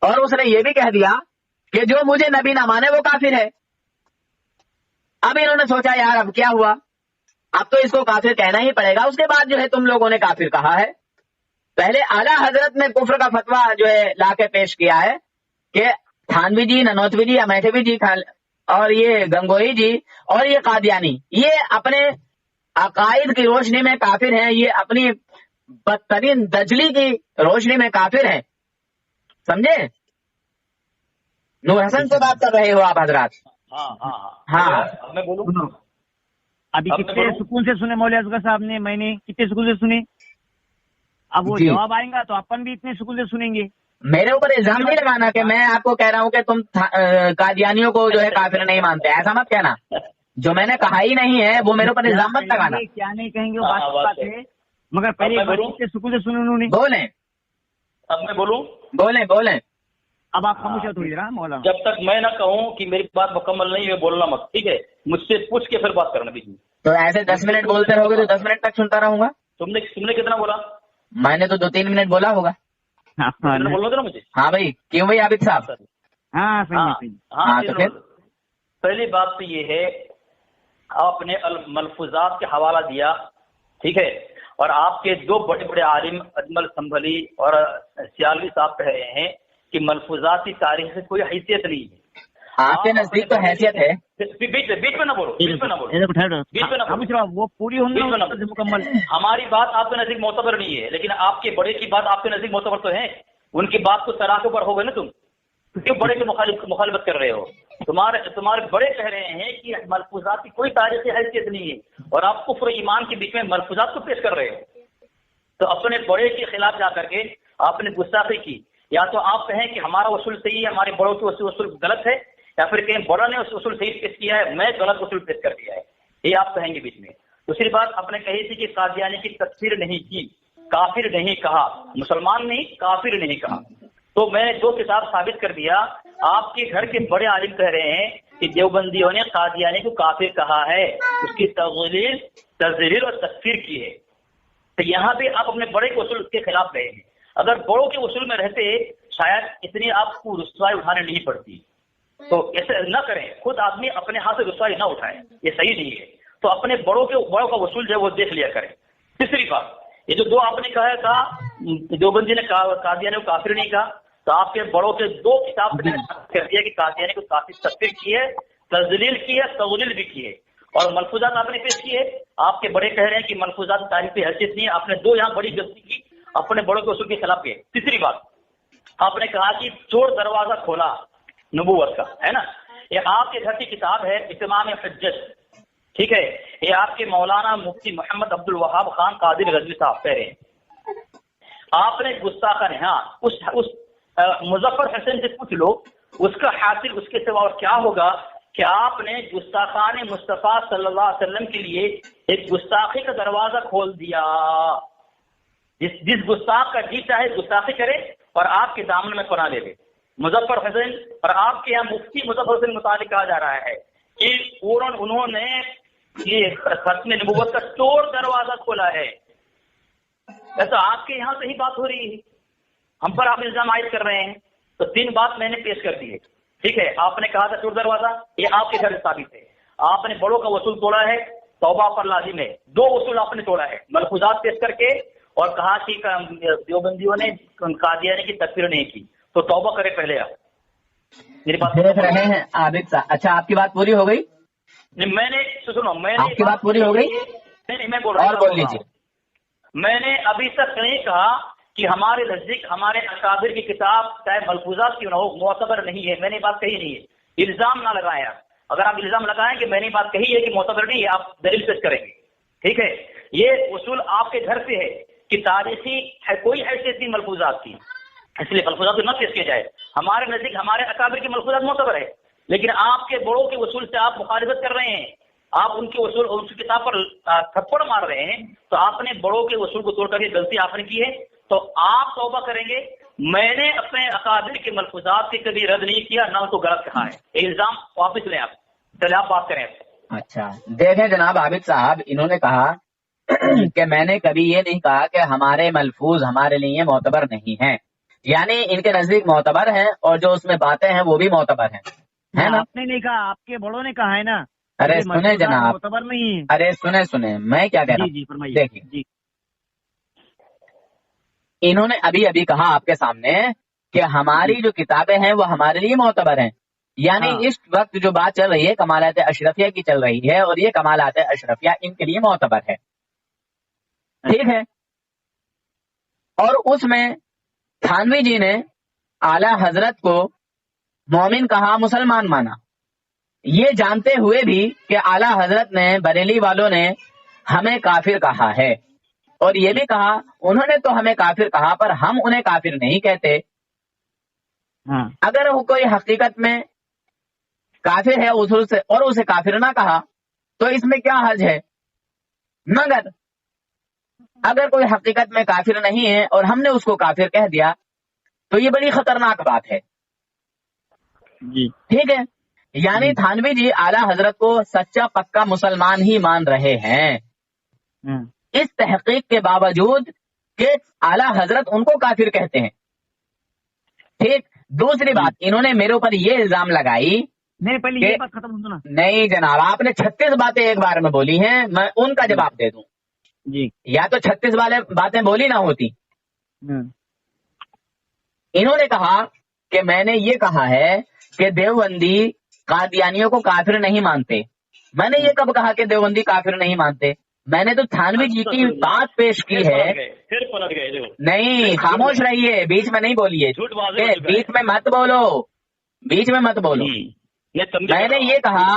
اور اس نے یہ بھی کہہ دیا کہ جو مجھے نبی نہ مانے وہ کافر ہے. اب انہوں نے سوچا یار اب کیا ہوا، اب تو اس کو کافر کہنا ہی پڑے گا. اس کے بعد جو ہے تم لوگوں نے کافر کہا ہے. پہلے اعلیٰ حضرت نے کفر کا فتویٰ جو ہے لا کے پیش کیا ہے کہ تھانوی جی، ننوتوی جی، امیٹھوی جی اور یہ گنگوئی جی اور یہ قادیانی یہ اپنے عقائد کی روشنی میں کافر ہیں، یہ اپنی بدترین دجلی کی روشنی میں کافر ہیں. سمجھے؟ نور حسن سے بات کر رہے ہو آپ حضرات؟ ہاں میں بولوں ابھی کتنے سکون سے سنے مولوی اصغر صاحب نے، میں نے کتنے سکون سے سنے. اب وہ جواب آئیں گا تو اپن بھی اتنے سکون سے سنیں گے. میرے اوپر الزام نہیں لگانا کہ میں آپ کو کہہ رہا ہوں کہ تم قادیانیوں کو جو ہے کافر نہیں مانتے، ایسا مت کہنا. جو میں نے کہا ہی نہیں ہے وہ میرے اوپر الزام مت لگانا. کیا نہیں کہیں گے وہ بات ہے، مگر پہلے سکون سے سنے انہوں نے. بولیں. اب میں بولوں؟ بولیں. اب آپ خاموش ہو تھوڑی دیر مولانا. جب تک میں نہ کہوں کہ میری بات مکمل نہیں ہے بولنا مت، ٹھیک ہے؟ مجھ سے پوچھ کے پھر بات کرنا بیچ میں. تو ایسے 10 منٹ بولتے رہو گے تو 10 منٹ تک سنتا رہوں گا. تم نے کتنا بولا؟ میں نے تو 2-3 منٹ بولا ہوگا. بولنا تھا نا مجھے. ہاں بھائی، کیوں بھائی عابد صاحب؟ ہاں تو پھر پہلی بات تو یہ ہے آپ نے ملفوظات کا حوالہ دیا، ٹھیک ہے؟ اور آپ کے دو بڑے بڑے عالم اجمل سنبھلی اور سیالوی صاحب کہہ رہے ہیں کہ ملفوظات کی تاریخ سے کوئی حیثیت نہیں ہے. آپ کے نزدیک تو حیثیت ہے. بیچ میں نہ بولو. وہ پوری مکمل. ہماری بات آپ کے نزدیک معتبر نہیں ہے، لیکن آپ کے بڑے کی بات آپ کے نزدیک معتبر تو ہے. ان کی بات کو سراہوں پر ہو گئے نا تم، کیوں بڑے کے مخالفت کر رہے ہو؟ تمہارے بڑے کہہ رہے ہیں کہ ملفوظات کی کوئی تاریخی حیثیت نہیں ہے اور آپ کفر و ایمان کے بیچ میں ملفوظات کو پیش کر رہے ہو. تو اپنے بڑے کے خلاف جا کر کے آپ نے گستاخی کی. یا تو آپ کہیں کہ ہمارا اصول صحیح ہے، ہمارے بڑوں کے اصول غلط ہے، یا پھر کہیں بڑا نے اس اصول صحیح پیش کیا ہے، میں غلط اصول پیش کر دیا ہے. یہ آپ کہیں گے بیچ میں. دوسری بات آپ نے کہی تھی کہ قادیانی کی تکفیر نہیں کی، کافر نہیں کہا، مسلمان نہیں کافر نہیں کہا. تو میں نے 2 کتاب ثابت کر دیا. آپ کے گھر کے بڑے عالم کہہ رہے ہیں کہ دیوبندیوں نے قادیانی کو کافر کہا ہے، اس کی تذلیل اور تکفیر کی ہے. تو یہاں پہ آپ اپنے بڑے کے اصول کے خلاف رہے ہیں. اگر بڑوں کے اصول میں رہتے شاید اتنی آپ کو رسوائی اٹھانے نہیں پڑتی. تو ایسے نہ کریں، خود آدمی اپنے ہاتھ سے رسوائی نہ اٹھائے، یہ صحیح نہیں ہے. تو اپنے بڑوں کا اصول جو ہے وہ دیکھ لیا کریں. تیسری بات، یہ جو 2 آپ نے کہا تھا دیوبندی نے قادیانی کو کافر نہیں کہا، تو آپ کے بڑوں کے 2 کتاب کر دیا کہ قادیانی کو کافر تکفیر کی ہے، تذلیل کی ہے، تغلیل بھی کی ہے. اور ملفوظات آپ نے پیش کیے. آپ کے بڑے کہہ رہے ہیں کہ ملفوظات تاریخی حیثیت نہیں ہے. آپ نے 2 یہاں بڑی غلطی کی، اپنے بڑوں کے اصول کے خلاف کیے. تیسری بات، آپ نے کہا کہ چور دروازہ کھولا نبوت کا، ہے نا؟ یہ آپ کے گھر کی کتاب ہے اتمام حجت، ٹھیک ہے؟ یہ آپ کے مولانا مفتی محمد عبد الوہاب خان قادری رضوی صاحب کہہ رہے ہیں. آپ نے گستاخان ہے. ہاں، اس مظفر حسین سے پوچھ لو اس کا حاصل اس کے سوا اور کیا ہوگا کہ آپ نے گستاخان مصطفیٰ صلی اللہ علیہ وسلم کے لیے ایک گستاخی کا دروازہ کھول دیا. جس گستاخ کا جی چاہے گستاخی کرے اور آپ کے دامن میں پناہ لے لے. مظفر حسین اور آپ کے یہاں مفتی مظفر حسین متعلق کہا جا رہا ہے کہ فوراً انہوں نے یہ ختم نبوت کا چور دروازہ کھولا ہے. ایسا آپ کے یہاں سے ہی بات ہو رہی ہے، ہم پر آپ الزام عائد کر رہے ہیں. تو 3 بات میں نے پیش کر دی ہے، ٹھیک ہے؟ آپ نے کہا تھا چور دروازہ، یہ آپ کے گھر سے ثابت ہے. آپ نے بڑوں کا اصول توڑا ہے، توبہ پر لازم ہے. 2 اصول آپ نے توڑا ہے، ملفوظات پیش کر کے اور کہا کہ دیوبندیوں نے قادیانی کی تکفیر نہیں کی. تو توبہ کرے پہلے آپ. میری بات دیکھ رہے ہیں عابد صاحب. اچھا، آپ کی بات پوری ہو گئی؟ میں نے سنو، آپ کی بات پوری ہو گئی؟ میں بول رہا ہوں، بول لیجیے. میں نے ابھی تک نہیں کہا کہ ہمارے نزدیک ہمارے اکابر کی کتاب چاہے ملفوظات کیوں نہ ہو معتبر نہیں ہے. میں نے بات کہی نہیں ہے. الزام نہ لگائیں آپ. اگر آپ الزام لگائیں کہ میں نے بات کہی ہے کہ معتبر نہیں ہے، آپ دلیل پیش کریں گے. ٹھیک ہے، یہ اصول آپ کے گھر سے ہے کہ تاریخی ہے کوئی حیثیت نہیں ملفوظات کی، اس لیے ملفوظات نہ پیش کیا جائے. ہمارے نزدیک ہمارے اکابر کی ملفوظات معتبر ہے، لیکن آپ کے بڑوں کے اصول سے آپ مخالفت کر رہے ہیں. آپ ان کے اصول ان کی کتاب پر تھپڑ مار رہے ہیں، تو آپ نے بڑوں کے اصول کو توڑ کر کے غلطی آپ نے کی ہے. تو آپ توبہ کریں گے. میں نے اپنے اکابر کے ملفوظات سے کبھی رد نہیں کیا، نہ ان کو غلط کہا ہے. الزام واپس لیں آپ. چلے آپ بات کریں. اچھا دیکھیں جناب عابد صاحب، انہوں نے کہا کہ میں نے کبھی یہ نہیں کہا کہ ہمارے ملفوظ ہمارے لیے معتبر نہیں ہیں، یعنی ان کے نزدیک معتبر ہیں اور جو اس میں باتیں ہیں وہ بھی معتبر ہیں، ہے نا؟ آپ نے نہیں کہا، آپ کے بڑوں نے کہا ہے نا. ارے سنیں جناب، معتبر نہیں ہے. ارے سنیں میں کیا کہہ رہا ہوں. جی فرمائیے. دیکھیے جی انہوں نے ابھی کہا آپ کے سامنے کہ ہماری جو کتابیں ہیں وہ ہمارے لیے معتبر ہیں، یعنی اس وقت جو بات چل رہی ہے کمالات اشرفیہ کی چل رہی ہے، اور یہ کمالات اشرفیہ ان کے لیے معتبر ہے. ٹھیک ہے، اور اس میں تھانوی جی نے اعلی حضرت کو مومن کہا، مسلمان مانا، یہ جانتے ہوئے بھی کہ اعلی حضرت نے بریلی والوں نے ہمیں کافر کہا ہے، اور یہ بھی کہا انہوں نے تو ہمیں کافر کہا پر ہم انہیں کافر نہیں کہتے. اگر وہ کوئی حقیقت میں کافر ہے اصول سے اور اسے کافر نہ کہا تو اس میں کیا حرج ہے، مگر اگر کوئی حقیقت میں کافر نہیں ہے اور ہم نے اس کو کافر کہہ دیا تو یہ بڑی خطرناک بات ہے. جی ٹھیک ہے، یعنی تھانوی جی اعلی حضرت کو سچا پکا مسلمان ہی مان رہے ہیں، اس تحقیق کے باوجود کہ اعلی حضرت ان کو کافر کہتے ہیں. ٹھیک، دوسری بات انہوں نے میرے اوپر یہ الزام لگائی. نہیں پہلے یہ بات ختم ہو نا. نہیں جناب، آپ نے 36 باتیں ایک بار میں بولی ہیں، میں ان کا جواب دے دوں. جی یا تو 36 والے باتیں بولی نہ ہوتی. انہوں نے کہا کہ میں نے یہ کہا ہے کہ دیوبندی قادیانیوں کو کافر نہیں مانتے. میں نے یہ کب کہا کہ دیوبندی کافر نہیں مانتے؟ میں نے تو تھانوی جی کی بات پیش کی ہے. نہیں، خاموش رہیے، بیچ میں نہیں بولیے، بیچ میں مت بولو، بیچ میں مت بولو. میں نے یہ کہا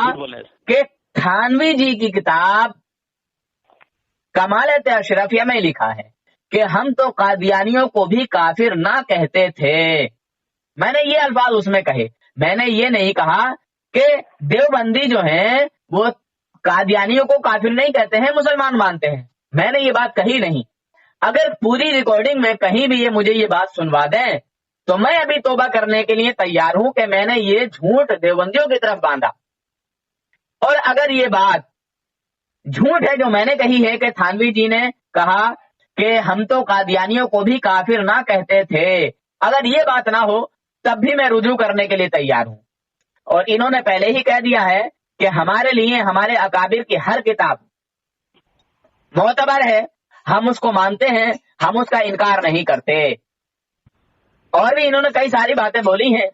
کہ تھانوی جی کی کتاب کمالات اشرفیہ میں لکھا ہے کہ ہم تو قادیانیوں کو بھی کافر نہ کہتے تھے. میں نے یہ الفاظ اس میں کہے. میں نے یہ نہیں کہا کہ دیوبندی جو ہیں وہ قادیانیوں کو کافر نہیں کہتے ہیں، مسلمان مانتے ہیں. میں نے یہ بات کہی نہیں. اگر پوری ریکارڈنگ میں کہیں بھی یہ مجھے یہ بات سنوا دیں تو میں ابھی توبہ کرنے کے لیے تیار ہوں کہ میں نے یہ جھوٹ دیوبندیوں کی طرف باندھا. اور اگر یہ بات جھوٹ ہے جو میں نے کہی ہے کہ تھانوی جی نے کہا کہ ہم تو قادیانیوں کو بھی کافر نہ کہتے تھے، اگر یہ بات نہ ہو تب بھی میں رجوع کرنے کے لیے تیار ہوں. اور انہوں نے پہلے ہی کہہ دیا ہے کہ ہمارے لیے ہمارے اکابر کی ہر کتاب معتبر ہے، ہم اس کو مانتے ہیں، ہم اس کا انکار نہیں کرتے. اور بھی انہوں نے کئی ساری باتیں بولی ہیں،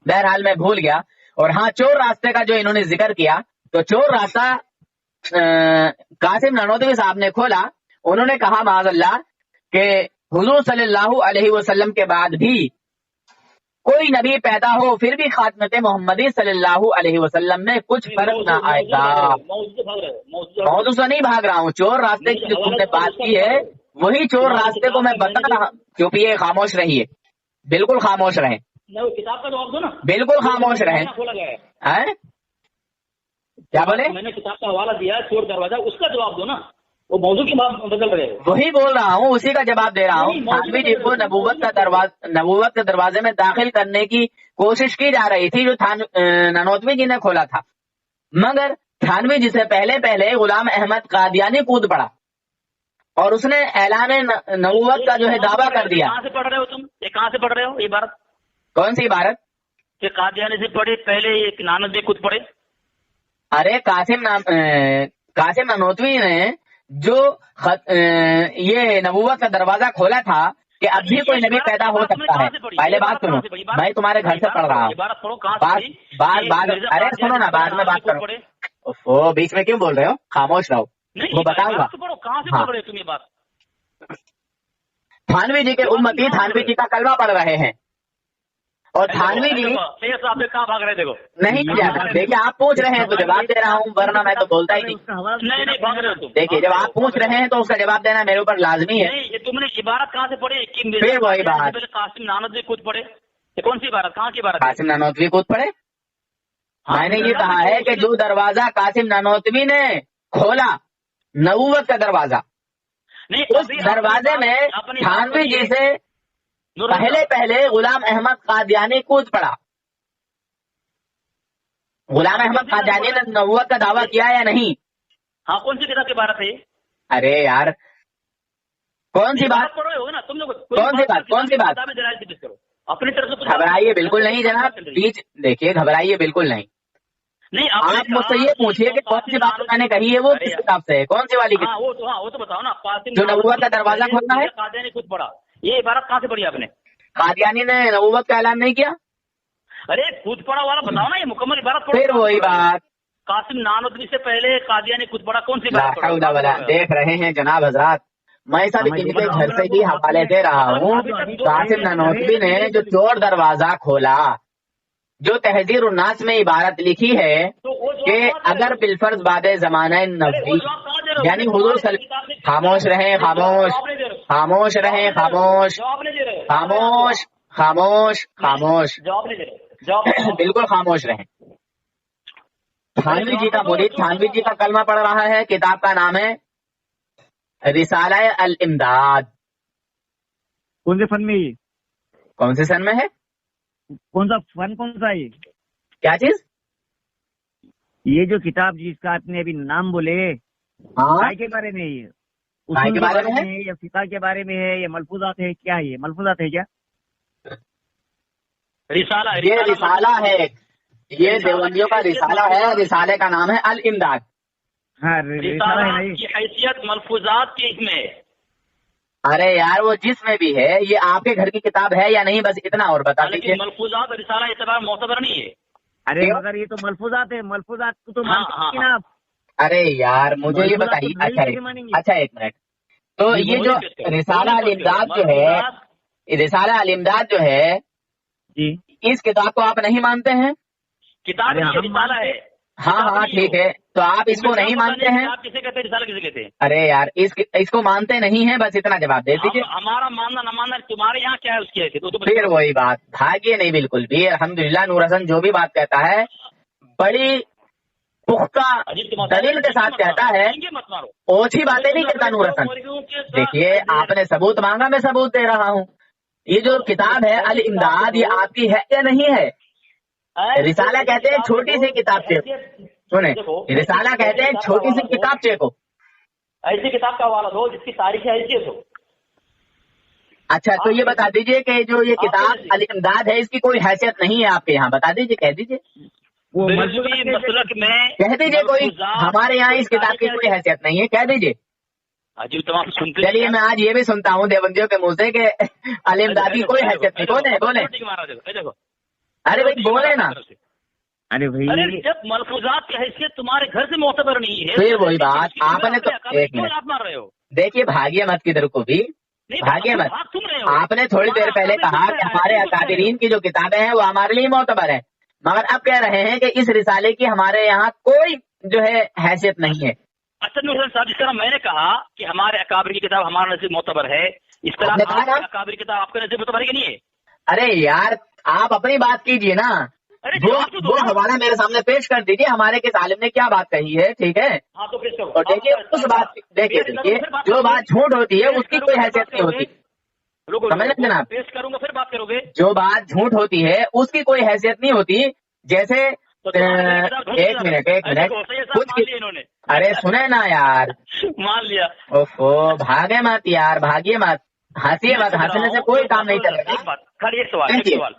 بہرحال میں بھول گیا. اور ہاں، چور راستے کا جو انہوں نے ذکر کیا، تو چور راستہ قاسم نانوتوی صاحب نے کھولا. انہوں نے کہا معاذ اللہ کہ حضور صلی اللہ علیہ وسلم کے بعد بھی کوئی نبی پیدا ہو پھر بھی خاتمت محمدی صلی اللہ علیہ وسلم میں کچھ فرق نہ آئے گا. موضوع سے نہیں بھاگ رہا ہوں، چور راستے کی جو تم نے بات کی ہے وہی چور راستے کو میں بتا رہا ہوں. چوپیے، خاموش رہیے، بالکل خاموش رہیں، کتاب کا جواب دو نا. بالکل خاموش رہیں. کیا بولے؟ میں نے کتاب کا حوالہ دیا چور دروازہ، اس کا جواب دو نا. وہ موضوع کی بات بدل رہے ہو. وہی بول رہا ہوں، اسی کا جواب دے رہا ہوں. تھانوی جی کو نبوت کے دروازے میں داخل کرنے کی کوشش کی جا رہی تھی جو نانوتوی جی نے کھولا تھا، مگر تھانوی جی سے پہلے غلام احمد قادیانی کود پڑا اور اس نے اعلان نبوت کا جو ہے دعویٰ کر دیا. کہاں سے پڑھ رہے ہو تم؟ یہ کہاں سے پڑھ رہے ہو یہ عبارت؟ کون سی عبارت؟ کہ قادیانی سے پڑھے پہلے ایک نانوتوی کود پڑے. ارے قاسم نانوتوی نے جو یہ نبوت کا دروازہ کھولا تھا کہ اب بھی کوئی نبی پیدا ہو سکتا ہے. پہلے بات سنو، میں تمہارے گھر سے پڑھ رہا ہوں. ارے سنو نا، بعد میں بات کرو. بیچ میں کیوں بول رہے ہو؟ خاموش رہو، وہ بتاؤں گا. थानवी जी के उम्मती थानवी जी का कलमा पढ़ रहे हैं, और थानवी जी साहब कहाँ भाग रहे? देखो नहीं किया। देखिए आप पूछ रहे हैं तो जवाब दे रहा हूँ, वरना मैं तो बोलता ही नहीं। नहीं भाग रहे हो तुम। देखिए जब आप पूछ रहे हैं तो उसका जवाब देना मेरे ऊपर लाजमी है। नहीं, ये तुमने इबारत कहाँ से पढ़ी कि फिर वही बात, कासिम नानोतवी खुद पढ़े? ये कौन सी इबारत, कहाँ की इबारत? कासिम नानोतवी खुद पढ़े? मैंने ये कहा है कि जो दरवाजा कासिम नानोतवी ने खोला, नबूवत का दरवाजा, नहीं, उस दरवाजे में थानवी जी से पहले गुलाम अहमद कादियानी कूद पड़ा। गुलाम अहमद कादियानी ने नबूवत का दावा किया या नहीं? हाँ, कौन सी किताब की बात है? अरे यार कौन सी बात पढ़ो हो ना तुम लोग? कौन सी बात? अपनी तरफ से घबराइए बिल्कुल नहीं जनाब, प्लीज देखिए घबराइए बिल्कुल नहीं। नहीं, आप मुझसे ये पूछिए कि कौन सी बात मैंने कही है, वो किस किताब से है, कौन सी वाली किताब? वो तो बताओ ना। जो नबूवत का दरवाजा खोलना है, कादियानी खुद पढ़ा, ये इबारत कहाँ से पढ़ी आपने? कादियानी ने नबूवत का ऐलान नहीं किया? अरे खुद पढ़ा वाला बताओ ना, ये मुकम्मल इबारत पढ़ो। फिर वही बात, कासिम नानोतवी से पहले कादियानी खुद पढ़ा, कौन सी इबारत? देख रहे हैं जनाब हजरात, मैं सब इनके घर से ही हवाले दे रहा हूँ। कासिम नानोतवी ने जो चोर दरवाजा खोला, जो तहजीर उन्नास में इबारत लिखी है कि अगर बिलफर्ज बादे जमाने नबी, यानी हुजूर खामोश रहें, खामोश खामोश रहें, खामोश खामोश खामोश खामोश जवाब नहीं दे रहे, बिल्कुल खामोश रहें। थानवी जी का मुरीद थानवी जी का कलमा पढ़ रहा है, किताब का नाम है रिसाला अल इमदाद। कौन से फन में ये? कौन से सन में है? कौन सा फन, कौन सा ये? क्या चीज? ये जो किताब जिसका आपने अभी नाम बोले, हाँ काय के बारे में? ये काय उसूल के बारे में है? या फिका के बारे में है, या मलफूजात है? क्या है ये? मलफूजात है क्या? रिसाला ये रिसाला है, ये देवबंदियों का रिसाला है। रिसाले का नाम है अल इमदाद। हाँ, रिसाला है ना ये? की हैसियत मलफूजात की इसमें। अरे यार वो जिसमें भी है, ये आपके घर की किताब है या नहीं, बस इतना और बता दीजिए। लेकिन मलफूजात और रिसाला इतबार मोतबर नहीं है। अरे मगर ये तो मलफूजात है, मलफूजात को तो मानते हैं ना आप? अरे यार मुझे ये बताइए, अच्छा एक मिनट, तो ये जो रिसाला अल इमदाद जो है, रिसाला अल इमदाद जो है जी, इस किताब को आप नहीं मानते हैं? किताब रिसाला है। हाँ ठीक है, तो आप इसको नहीं मानते हैं? आप किसे कहते हैं, रिसाला किसे कहते हैं? अरे यार इसको मानते नहीं है, बस इतना जवाब दे दीजिए। हमारा मानना न मानना तुम्हारे यहाँ क्या है उसकी हैसियत? तो फिर वही बात, भाग्य नहीं बिल्कुल भी। अल्हम्दुलिल्लाह नूर हसन जो भी बात कहता है बड़ी पुख्ता दलील के साथ कहता है, ओछी बातें नहीं कहता नूर हसन। देखिए आपने सबूत मांगा, मैं सबूत दे रहा हूँ। ये जो किताब है अल इमदाद, ये आपकी है या नहीं है? रिसाला कहते हैं छोटी सी किताबचे को, सुने, रिसाला कहते हैं छोटी सी किताबचे को। ऐसी किताब का हवाला दो जिसकी तारीख हैसियत हो। अच्छा तो ये बता दीजिए कि जो ये किताब अल इमदाद है, इसकी कोई हैसियत नहीं है आपके यहाँ? बता दीजिए, कह दीजिए, वो मसलक में कह दीजिए कोई हमारे यहाँ इस किताब की कोई हैसियत नहीं है, कह दीजिए। अजीब तमाम सुनते। चलिए मैं आज ये भी सुनता हूँ देवबंदियों के मुंह से कि अल इमदाद की कोई हैसियत नहीं। बोले बोले, देखो, अरे भाई बोले ना। अरे भाई जब मलफूजात की हैसियत तुम्हारे घर से मोतबर नहीं है, फिर वही बात, आपने तो एक मिनट आप मार रहे हो। देखिए भागिए मत किधर को भी, भागिए मत। आपने थोड़ी देर पहले कहा कि हमारे अकादरीन की जो किताबें हैं वो हमारे लिए मोतबर है, मगर अब कह रहे हैं कि इस रिसाले की हमारे यहाँ कोई जो है हैसियत नहीं है। अच्छा नूर हसन साहब, जिस तरह मैंने कहा कि हमारे अकाबिर की किताब हमारा नसीब मोतबर है, इस तरह अकाबिर की किताब आपका नसीब मोतबर है कि नहीं है? अरे यार आप अपनी बात कीजिए ना, वो हवाला मेरे सामने पेश कर दीजिए, हमारे किस आलिम ने क्या बात कही है, ठीक है? हाँ तो पेश करो। और देखिए उस बात, देखिए जो बात झूठ होती है उसकी कोई हैसियत नहीं होती, समझ लें जनाब? पेश करूंगा फिर बात करोगे। जो बात झूठ होती है उसकी कोई हैसियत नहीं होती। जैसे एक मिनट कुछ इन्होंने, अरे सुने ना यार, मान लिया। ओफो भागे मत यार, भागिए मत, हंसिए मत, हंसने से कोई काम नहीं चलेगा। एक बात, खाली एक सवाल